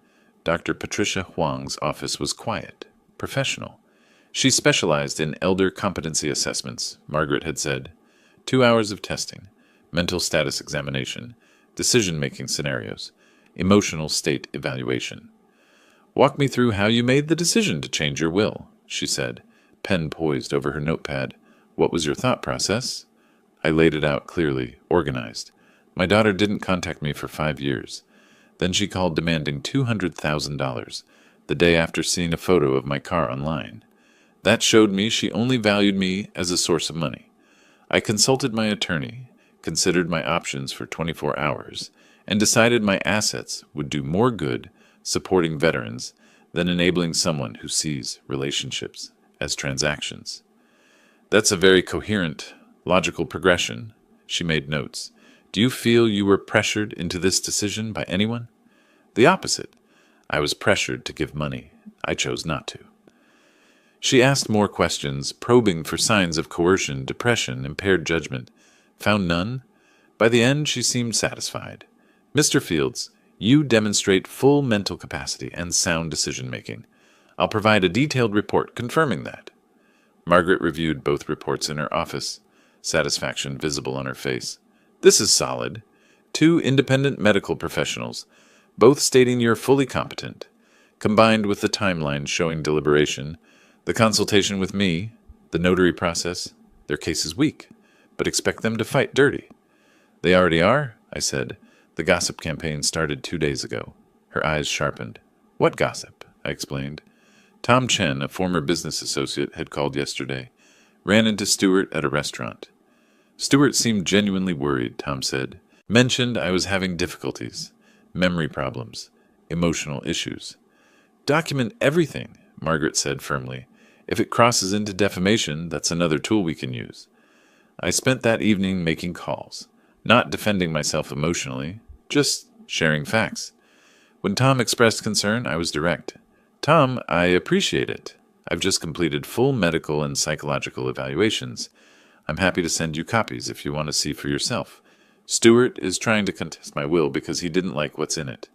Dr. Patricia Huang's office was quiet, professional. She specialized in elder competency assessments, Margaret had said. 2 hours of testing, mental status examination, decision-making scenarios, emotional state evaluation. Walk me through how you made the decision to change your will, she said, pen poised over her notepad. What was your thought process? I laid it out clearly, organized. My daughter didn't contact me for 5 years. Then she called demanding $200,000 the day after seeing a photo of my car online. That showed me she only valued me as a source of money. I consulted my attorney, considered my options for 24 hours, and decided my assets would do more good supporting veterans than enabling someone who sees relationships as transactions. That's a very coherent, logical progression, she made notes. Do you feel you were pressured into this decision by anyone? The opposite. I was pressured to give money. I chose not to. She asked more questions, probing for signs of coercion, depression, impaired judgment. Found none? By the end, she seemed satisfied. Mr. Fields, you demonstrate full mental capacity and sound decision-making. I'll provide a detailed report confirming that. Margaret reviewed both reports in her office, satisfaction visible on her face. This is solid. 2 independent medical professionals, both stating you're fully competent, combined with the timeline showing deliberation, the consultation with me, the notary process. Their case is weak, but expect them to fight dirty. They already are, I said. The gossip campaign started 2 days ago. Her eyes sharpened. What gossip? I explained. Tom Chen, a former business associate, had called yesterday. Ran into Stewart at a restaurant. Stewart seemed genuinely worried, Tom said. Mentioned I was having difficulties, memory problems, emotional issues. Document everything, Margaret said firmly. If it crosses into defamation, that's another tool we can use. I spent that evening making calls, not defending myself emotionally, just sharing facts. When Tom expressed concern, I was direct. Tom, I appreciate it. I've just completed full medical and psychological evaluations. I'm happy to send you copies if you want to see for yourself. Stewart is trying to contest my will because he didn't like what's in it.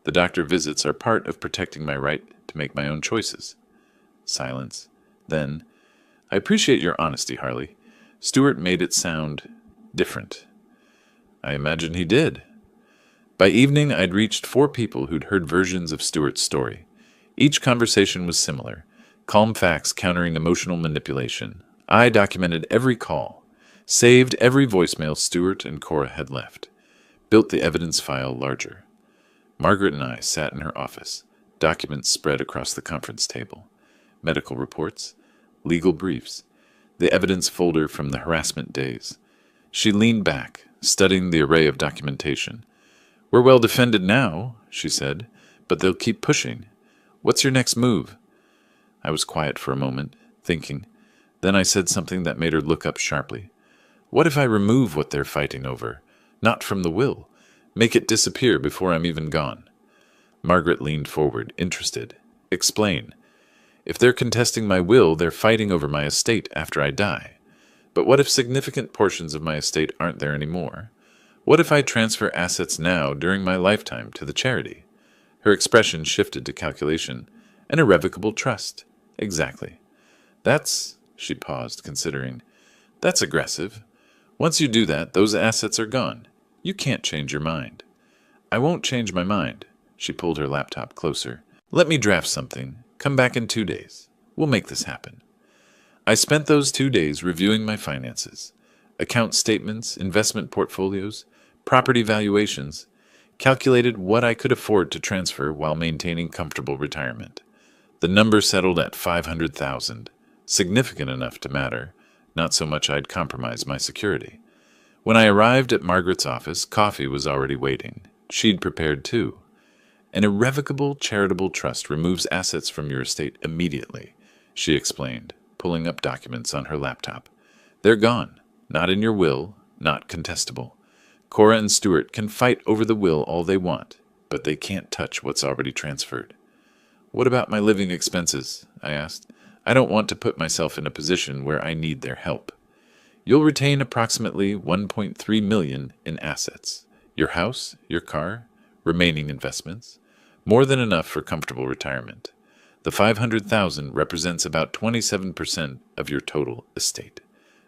The doctor visits are part of protecting my right to make my own choices. Silence. Then, I appreciate your honesty, Harley. Stewart made it sound different. I imagine he did. By evening, I'd reached 4 people who'd heard versions of Stewart's story. Each conversation was similar, calm facts countering emotional manipulation. I documented every call, saved every voicemail Stewart and Cora had left, built the evidence file larger. Margaret and I sat in her office, documents spread across the conference table, medical reports, legal briefs, the evidence folder from the harassment days. She leaned back, studying the array of documentation. We're well defended now, she said, but they'll keep pushing. What's your next move? I was quiet for a moment, thinking. Then I said something that made her look up sharply. What if I remove what they're fighting over? Not from the will. Make it disappear before I'm even gone. Margaret leaned forward, interested. Explain. If they're contesting my will, they're fighting over my estate after I die. But what if significant portions of my estate aren't there anymore? What if I transfer assets now during my lifetime to the charity? Her expression shifted to calculation. An irrevocable trust. Exactly. She paused, considering. That's aggressive. Once you do that, those assets are gone. You can't change your mind. I won't change my mind. She pulled her laptop closer. Let me draft something. Come back in 2 days. We'll make this happen. I spent those 2 days reviewing my finances. Account statements, investment portfolios, property valuations, calculated what I could afford to transfer while maintaining comfortable retirement. The number settled at $500,000, significant enough to matter, not so much I'd compromise my security. When I arrived at Margaret's office, coffee was already waiting. She'd prepared too. An irrevocable charitable trust removes assets from your estate immediately, she explained, pulling up documents on her laptop. They're gone. Not in your will, not contestable. Cora and Stuart can fight over the will all they want, but they can't touch what's already transferred. What about my living expenses? I asked. I don't want to put myself in a position where I need their help. You'll retain approximately $1.3 million in assets. Your house, your car, remaining investments. More than enough for comfortable retirement. The $500,000 represents about 27% of your total estate.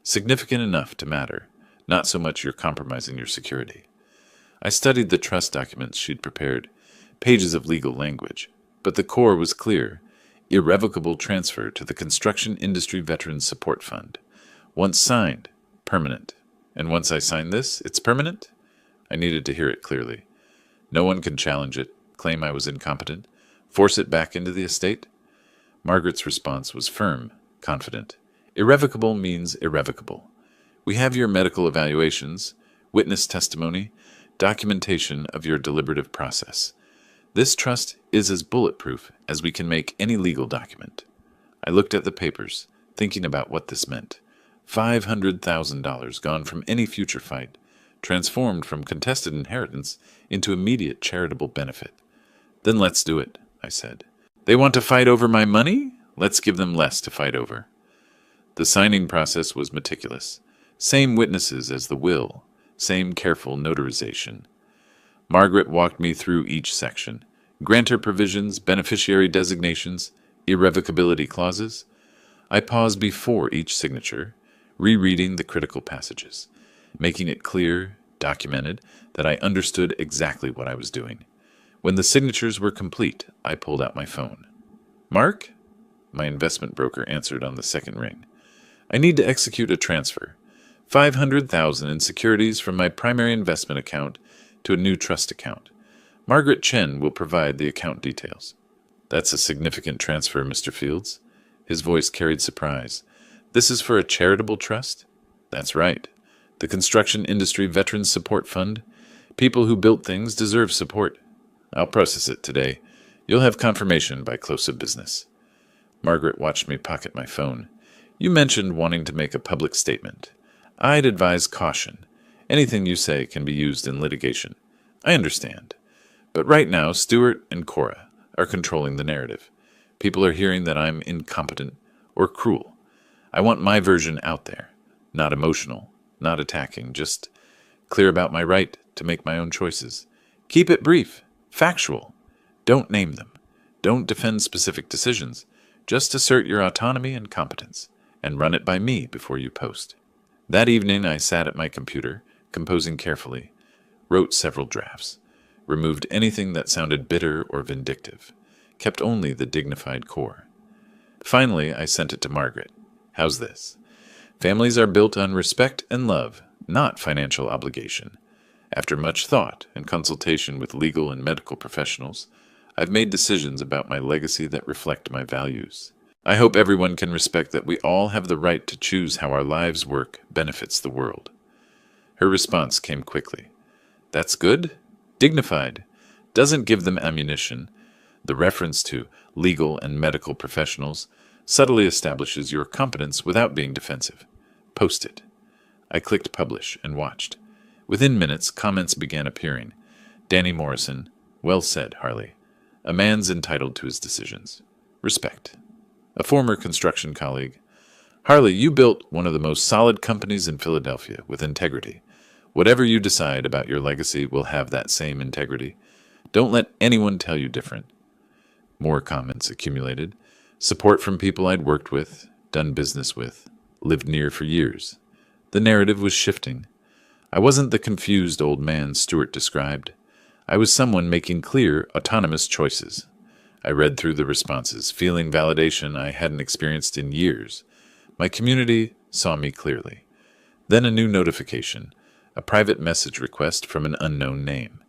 Significant enough to matter, not so much you're compromising your security. I studied the trust documents she'd prepared, pages of legal language, but the core was clear. Irrevocable transfer to the Construction Industry Veterans Support Fund. Once signed, permanent. And once I sign this, it's permanent? I needed to hear it clearly. No one can challenge it, claim I was incompetent, force it back into the estate? Margaret's response was firm, confident. Irrevocable means irrevocable. We have your medical evaluations, witness testimony, documentation of your deliberative process. This trust is as bulletproof as we can make any legal document. I looked at the papers, thinking about what this meant. $500,000 gone from any future fight, transformed from contested inheritance into immediate charitable benefit. Then let's do it, I said. They want to fight over my money? Let's give them less to fight over. The signing process was meticulous. Same witnesses as the will, same careful notarization. Margaret walked me through each section. Grantor provisions, beneficiary designations, irrevocability clauses. I paused before each signature, rereading the critical passages, making it clear, documented, that I understood exactly what I was doing. When the signatures were complete, I pulled out my phone. Mark? My investment broker answered on the second ring. I need to execute a transfer. $500,000 in securities from my primary investment account to a new trust account. Margaret Chen will provide the account details. That's a significant transfer, Mr. Fields. His voice carried surprise. This is for a charitable trust? That's right. The Construction Industry Veterans Support Fund. People who built things deserve support. I'll process it today. You'll have confirmation by close of business. Margaret watched me pocket my phone. You mentioned wanting to make a public statement. I'd advise caution. Anything you say can be used in litigation. I understand. But right now, Stuart and Cora are controlling the narrative. People are hearing that I'm incompetent or cruel. I want my version out there. Not emotional, not attacking, just clear about my right to make my own choices. Keep it brief, factual. Don't name them. Don't defend specific decisions. Just assert your autonomy and competence, and run it by me before you post. That evening I sat at my computer, composing carefully, wrote several drafts, removed anything that sounded bitter or vindictive, kept only the dignified core. Finally, I sent it to Margaret. How's this? Families are built on respect and love, not financial obligation. After much thought and consultation with legal and medical professionals, I've made decisions about my legacy that reflect my values. I hope everyone can respect that we all have the right to choose how our lives' work benefits the world. Her response came quickly. That's good? Dignified. Doesn't give them ammunition. The reference to legal and medical professionals subtly establishes your competence without being defensive. Post it. I clicked publish and watched. Within minutes, comments began appearing. Danny Morrison. Well said, Harley. A man's entitled to his decisions. Respect. A former construction colleague. Harley, you built one of the most solid companies in Philadelphia with integrity. Whatever you decide about your legacy will have that same integrity. Don't let anyone tell you different. More comments accumulated. Support from people I'd worked with, done business with, lived near for years. The narrative was shifting. I wasn't the confused old man Stewart described. I was someone making clear, autonomous choices. I read through the responses, feeling validation I hadn't experienced in years. My community saw me clearly. Then a new notification, a private message request from an unknown name.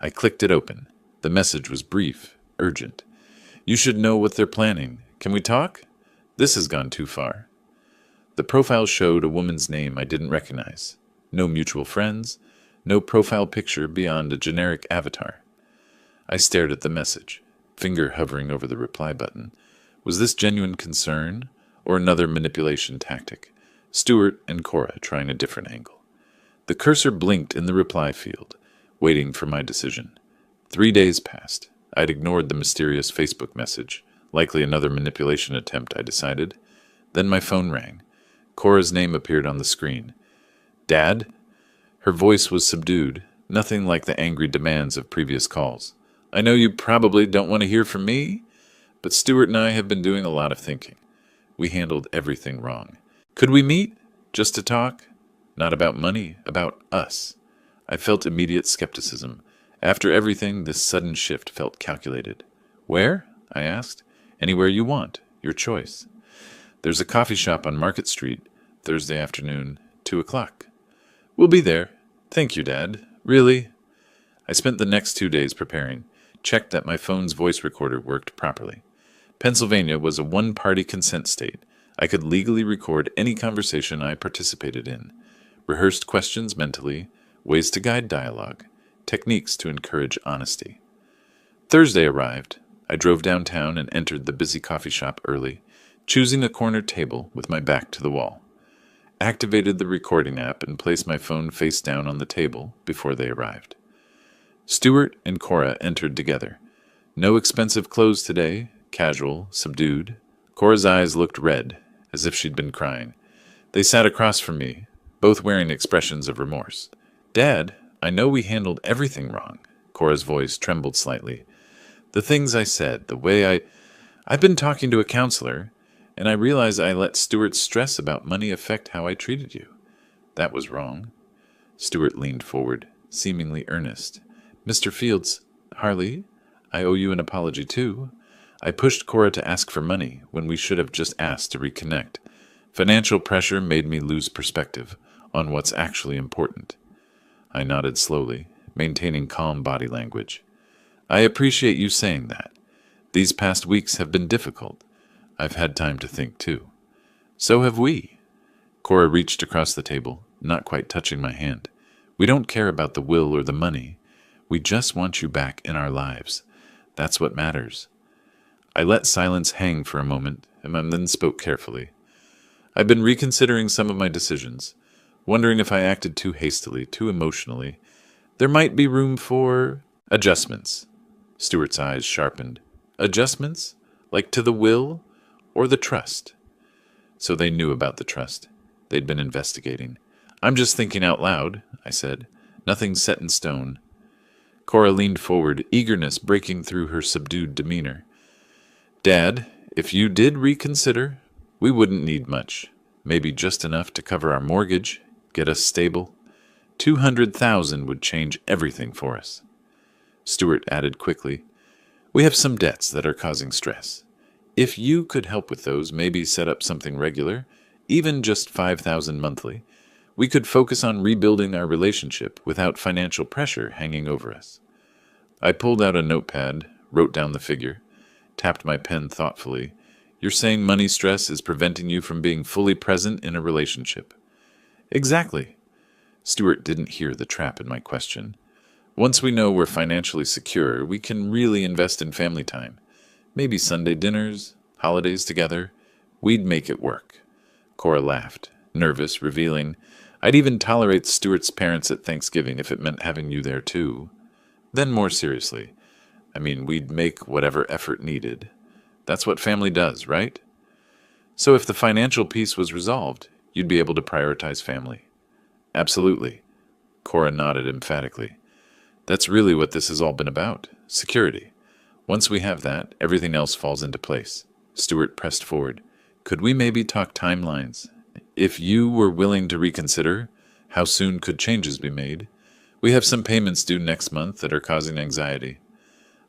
I clicked it open. The message was brief, urgent. You should know what they're planning. Can we talk? This has gone too far. The profile showed a woman's name I didn't recognize. No mutual friends, no profile picture beyond a generic avatar. I stared at the message, finger hovering over the reply button. Was this genuine concern or another manipulation tactic? Stewart and Cora trying a different angle. The cursor blinked in the reply field, waiting for my decision. 3 days passed. I'd ignored the mysterious Facebook message, likely another manipulation attempt, I decided. Then my phone rang. Cora's name appeared on the screen. Dad? Her voice was subdued, nothing like the angry demands of previous calls. I know you probably don't want to hear from me, but Stewart and I have been doing a lot of thinking. We handled everything wrong. Could we meet? Just to talk? Not about money, about us. I felt immediate skepticism. After everything, this sudden shift felt calculated. Where? I asked. Anywhere you want. Your choice. There's a coffee shop on Market Street, Thursday afternoon, 2 o'clock. We'll be there. Thank you, Dad. Really? I spent the next 2 days preparing, checked that my phone's voice recorder worked properly. Pennsylvania was a one-party consent state. I could legally record any conversation I participated in. Rehearsed questions mentally, ways to guide dialogue, techniques to encourage honesty. Thursday arrived. I drove downtown and entered the busy coffee shop early, choosing a corner table with my back to the wall. Activated the recording app and placed my phone face down on the table before they arrived. Stewart and Cora entered together. No expensive clothes today, casual, subdued. Cora's eyes looked red, as if she'd been crying. They sat across from me, both wearing expressions of remorse. Dad, I know we handled everything wrong. Cora's voice trembled slightly. The things I said, the way I've been talking to a counselor, and I realize I let Stewart's stress about money affect how I treated you. That was wrong. Stewart leaned forward, seemingly earnest. Mr. Fields, Harley, I owe you an apology too. I pushed Cora to ask for money when we should have just asked to reconnect. Financial pressure made me lose perspective on what's actually important. I nodded slowly, maintaining calm body language. I appreciate you saying that. These past weeks have been difficult. I've had time to think, too. So have we. Cora reached across the table, not quite touching my hand. We don't care about the will or the money. We just want you back in our lives. That's what matters. I let silence hang for a moment, and then spoke carefully. I've been reconsidering some of my decisions, wondering if I acted too hastily, too emotionally. There might be room for adjustments. Stewart's eyes sharpened. Adjustments? Like to the will or the trust? So they knew about the trust. They'd been investigating. I'm just thinking out loud, I said. Nothing set in stone. Cora leaned forward, eagerness breaking through her subdued demeanor. Dad, if you did reconsider, we wouldn't need much. Maybe just enough to cover our mortgage, get us stable. 200,000 would change everything for us. Stewart added quickly, we have some debts that are causing stress. If you could help with those, maybe set up something regular, even just 5,000 monthly, we could focus on rebuilding our relationship without financial pressure hanging over us. I pulled out a notepad, wrote down the figure, tapped my pen thoughtfully. You're saying money stress is preventing you from being fully present in a relationship. Exactly. Stewart didn't hear the trap in my question. Once we know we're financially secure, we can really invest in family time. Maybe Sunday dinners, holidays together. We'd make it work. Cora laughed, nervous, revealing, I'd even tolerate Stewart's parents at Thanksgiving if it meant having you there too. Then more seriously, we'd make whatever effort needed. That's what family does, right? So if the financial piece was resolved, you'd be able to prioritize family. Absolutely. Cora nodded emphatically. That's really what this has all been about. Security. Once we have that, everything else falls into place. Stewart pressed forward. Could we maybe talk timelines? If you were willing to reconsider, how soon could changes be made? We have some payments due next month that are causing anxiety.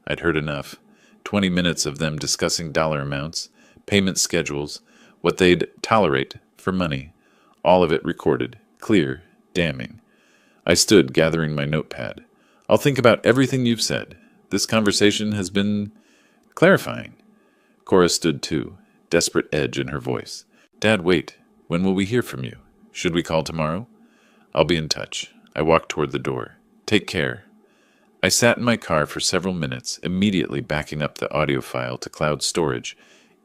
I'd heard enough. 20 minutes of them discussing dollar amounts, payment schedules, what they'd tolerate for money. All of it recorded, clear, damning. I stood, gathering my notepad. I'll think about everything you've said. This conversation has been clarifying. Cora stood too, desperate edge in her voice. Dad, wait. When will we hear from you? Should we call tomorrow? I'll be in touch. I walked toward the door. Take care. I sat in my car for several minutes, immediately backing up the audio file to cloud storage,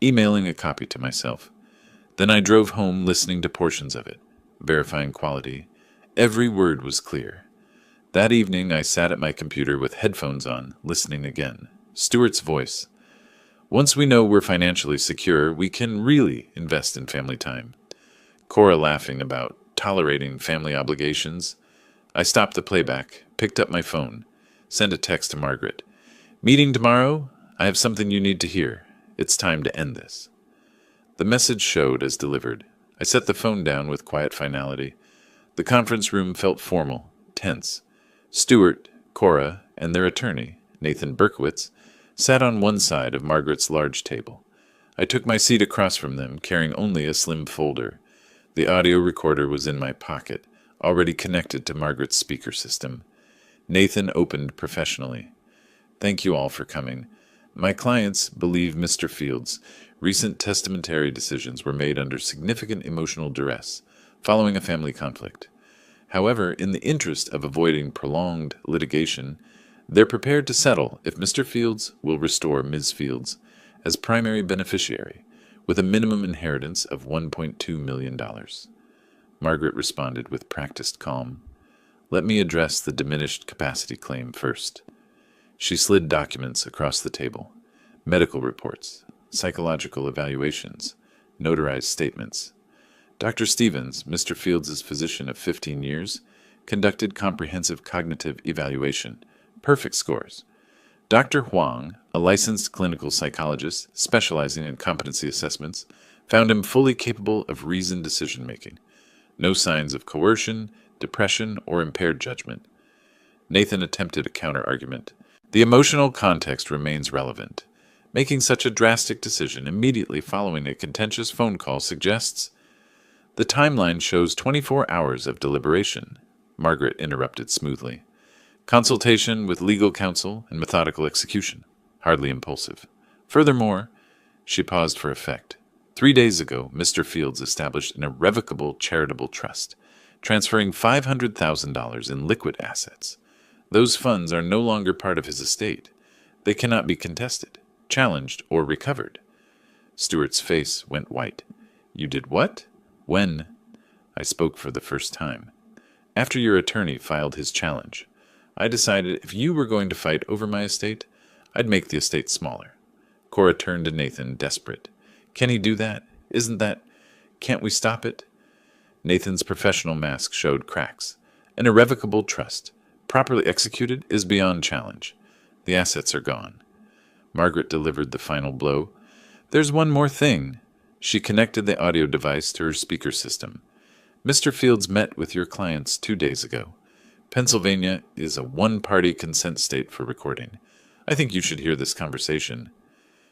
emailing a copy to myself. Then I drove home listening to portions of it, verifying quality. Every word was clear. That evening I sat at my computer with headphones on, listening again. Stewart's voice. Once we know we're financially secure, we can really invest in family time. Cora laughing about tolerating family obligations. I stopped the playback, picked up my phone, sent a text to Margaret. Meeting tomorrow? I have something you need to hear. It's time to end this. The message showed as delivered. I set the phone down with quiet finality. The conference room felt formal, tense. Stewart, Cora, and their attorney, Nathan Berkowitz, sat on one side of Margaret's large table. I took my seat across from them, carrying only a slim folder. The audio recorder was in my pocket, already connected to Margaret's speaker system. Nathan opened professionally. Thank you all for coming. My clients believe Mr. Fields' recent testamentary decisions were made under significant emotional duress, following a family conflict. However, in the interest of avoiding prolonged litigation, they're prepared to settle if Mr. Fields will restore Ms. Fields as primary beneficiary, with a minimum inheritance of $1.2 million. Margaret responded with practiced calm. Let me address the diminished capacity claim first. She slid documents across the table. Medical reports, psychological evaluations, notarized statements. Dr. Stevens, Mr. Fields' physician of 15 years, conducted comprehensive cognitive evaluation. Perfect scores. Dr. Huang, a licensed clinical psychologist specializing in competency assessments, found him fully capable of reasoned decision-making. No signs of coercion, depression, or impaired judgment. Nathan attempted a counter-argument. The emotional context remains relevant. Making such a drastic decision immediately following a contentious phone call suggests... The timeline shows 24 hours of deliberation, Margaret interrupted smoothly. Consultation with legal counsel and methodical execution, hardly impulsive. Furthermore, she paused for effect. 3 days ago, Mr. Fields established an irrevocable charitable trust, transferring $500,000 in liquid assets. Those funds are no longer part of his estate. They cannot be contested, challenged, or recovered. Stewart's face went white. You did what? When? I spoke for the first time. After your attorney filed his challenge, I decided if you were going to fight over my estate, I'd make the estate smaller. Cora turned to Nathan, desperate. Can he do that? Isn't that... Can't we stop it? Nathan's professional mask showed cracks. An irrevocable trust, properly executed, is beyond challenge. The assets are gone. Margaret delivered the final blow. There's one more thing. She connected the audio device to her speaker system. Mr. Fields met with your clients 2 days ago. Pennsylvania is a one-party consent state for recording. I think you should hear this conversation.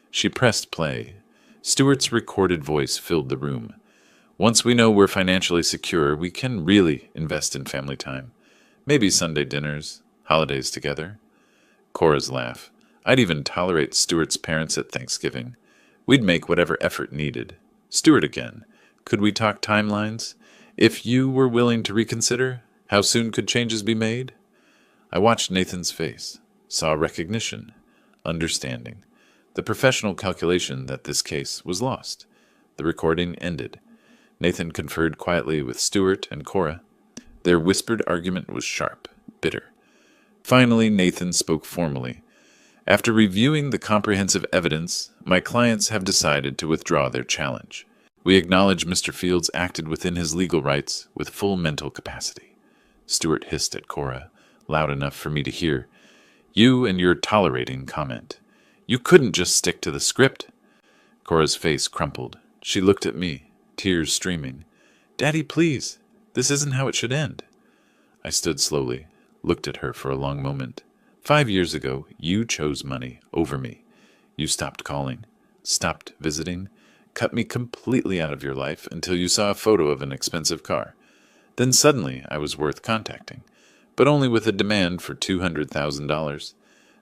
She pressed play. Stewart's recorded voice filled the room. Once we know we're financially secure, we can really invest in family time. Maybe Sunday dinners, holidays together. Cora's laugh. I'd even tolerate Stewart's parents at Thanksgiving. We'd make whatever effort needed. Stewart again. Could we talk timelines? If you were willing to reconsider, how soon could changes be made? I watched Nathan's face, saw recognition, understanding, the professional calculation that this case was lost. The recording ended. Nathan conferred quietly with Stewart and Cora. Their whispered argument was sharp, bitter. Finally, Nathan spoke formally. After reviewing the comprehensive evidence, my clients have decided to withdraw their challenge. We acknowledge Mr. Fields acted within his legal rights with full mental capacity. Stuart hissed at Cora, loud enough for me to hear. You and your tolerating comment. You couldn't just stick to the script. Cora's face crumpled. She looked at me, tears streaming. Daddy, please. This isn't how it should end. I stood slowly, looked at her for a long moment. 5 years ago, you chose money over me. You stopped calling, stopped visiting, cut me completely out of your life until you saw a photo of an expensive car. Then suddenly I was worth contacting, but only with a demand for $200,000.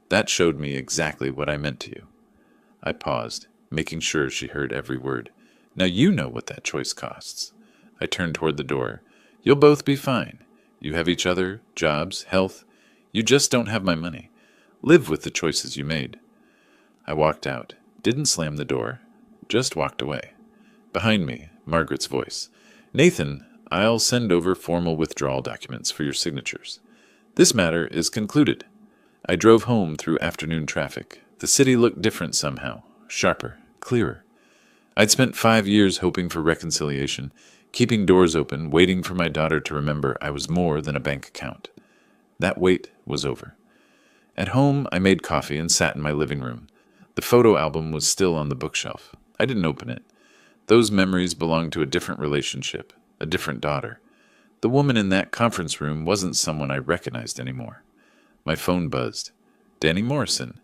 That showed me exactly what I meant to you. I paused, making sure she heard every word. Now you know what that choice costs. I turned toward the door. You'll both be fine. You have each other, jobs, health. You just don't have my money. Live with the choices you made. I walked out, didn't slam the door, just walked away. Behind me, Margaret's voice. Nathan, I'll send over formal withdrawal documents for your signatures. This matter is concluded. I drove home through afternoon traffic. The city looked different somehow, sharper, clearer. I'd spent 5 years hoping for reconciliation, keeping doors open, waiting for my daughter to remember I was more than a bank account. That wait was over. At home, I made coffee and sat in my living room. The photo album was still on the bookshelf. I didn't open it. Those memories belonged to a different relationship, a different daughter. The woman in that conference room wasn't someone I recognized anymore. My phone buzzed. Danny Morrison.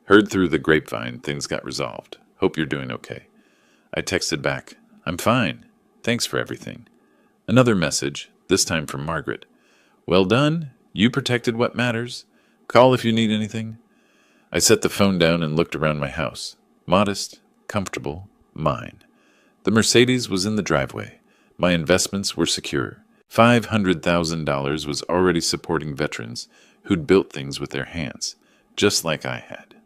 Heard through the grapevine things got resolved. Hope you're doing okay. I texted back. I'm fine. Thanks for everything. Another message, this time from Margaret. Well done. You protected what matters. Call if you need anything. I set the phone down and looked around my house. Modest, comfortable, mine. The Mercedes was in the driveway. My investments were secure. $500,000 was already supporting veterans who'd built things with their hands, just like I had.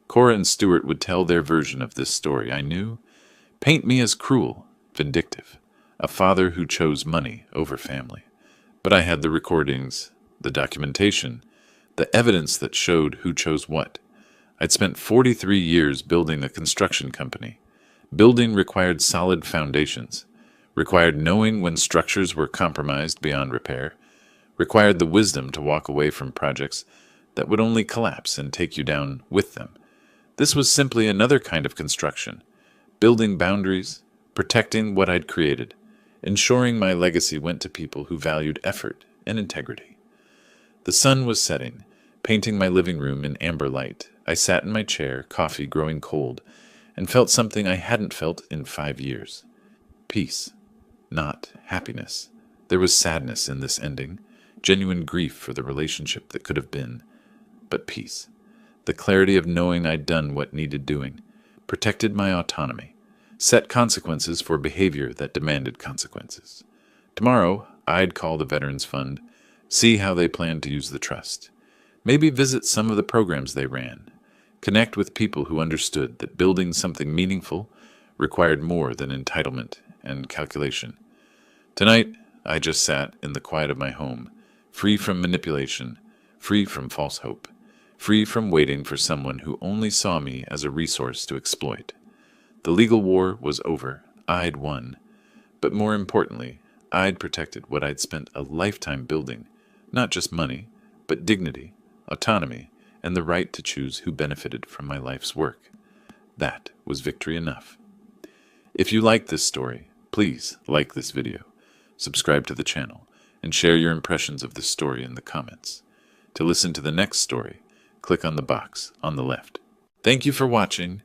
Cora and Stuart would tell their version of this story, I knew. Paint me as cruel, vindictive, a father who chose money over family. But I had the recordings, the documentation, the evidence that showed who chose what. I'd spent 43 years building a construction company. Building required solid foundations, required knowing when structures were compromised beyond repair, required the wisdom to walk away from projects that would only collapse and take you down with them. This was simply another kind of construction, building boundaries, protecting what I'd created, ensuring my legacy went to people who valued effort and integrity. The sun was setting, painting my living room in amber light. I sat in my chair, coffee growing cold, and felt something I hadn't felt in 5 years. Peace, not happiness. There was sadness in this ending, genuine grief for the relationship that could have been, but peace. The clarity of knowing I'd done what needed doing, protected my autonomy, set consequences for behavior that demanded consequences. Tomorrow, I'd call the Veterans Fund, see how they planned to use the trust. Maybe visit some of the programs they ran. Connect with people who understood that building something meaningful required more than entitlement and calculation. Tonight, I just sat in the quiet of my home, free from manipulation, free from false hope, free from waiting for someone who only saw me as a resource to exploit. The legal war was over. I'd won. But more importantly, I'd protected what I'd spent a lifetime building, not just money, but dignity, autonomy, and the right to choose who benefited from my life's work. That was victory enough. If you like this story, please like this video, subscribe to the channel, and share your impressions of this story in the comments. To listen to the next story, click on the box on the left. Thank you for watching,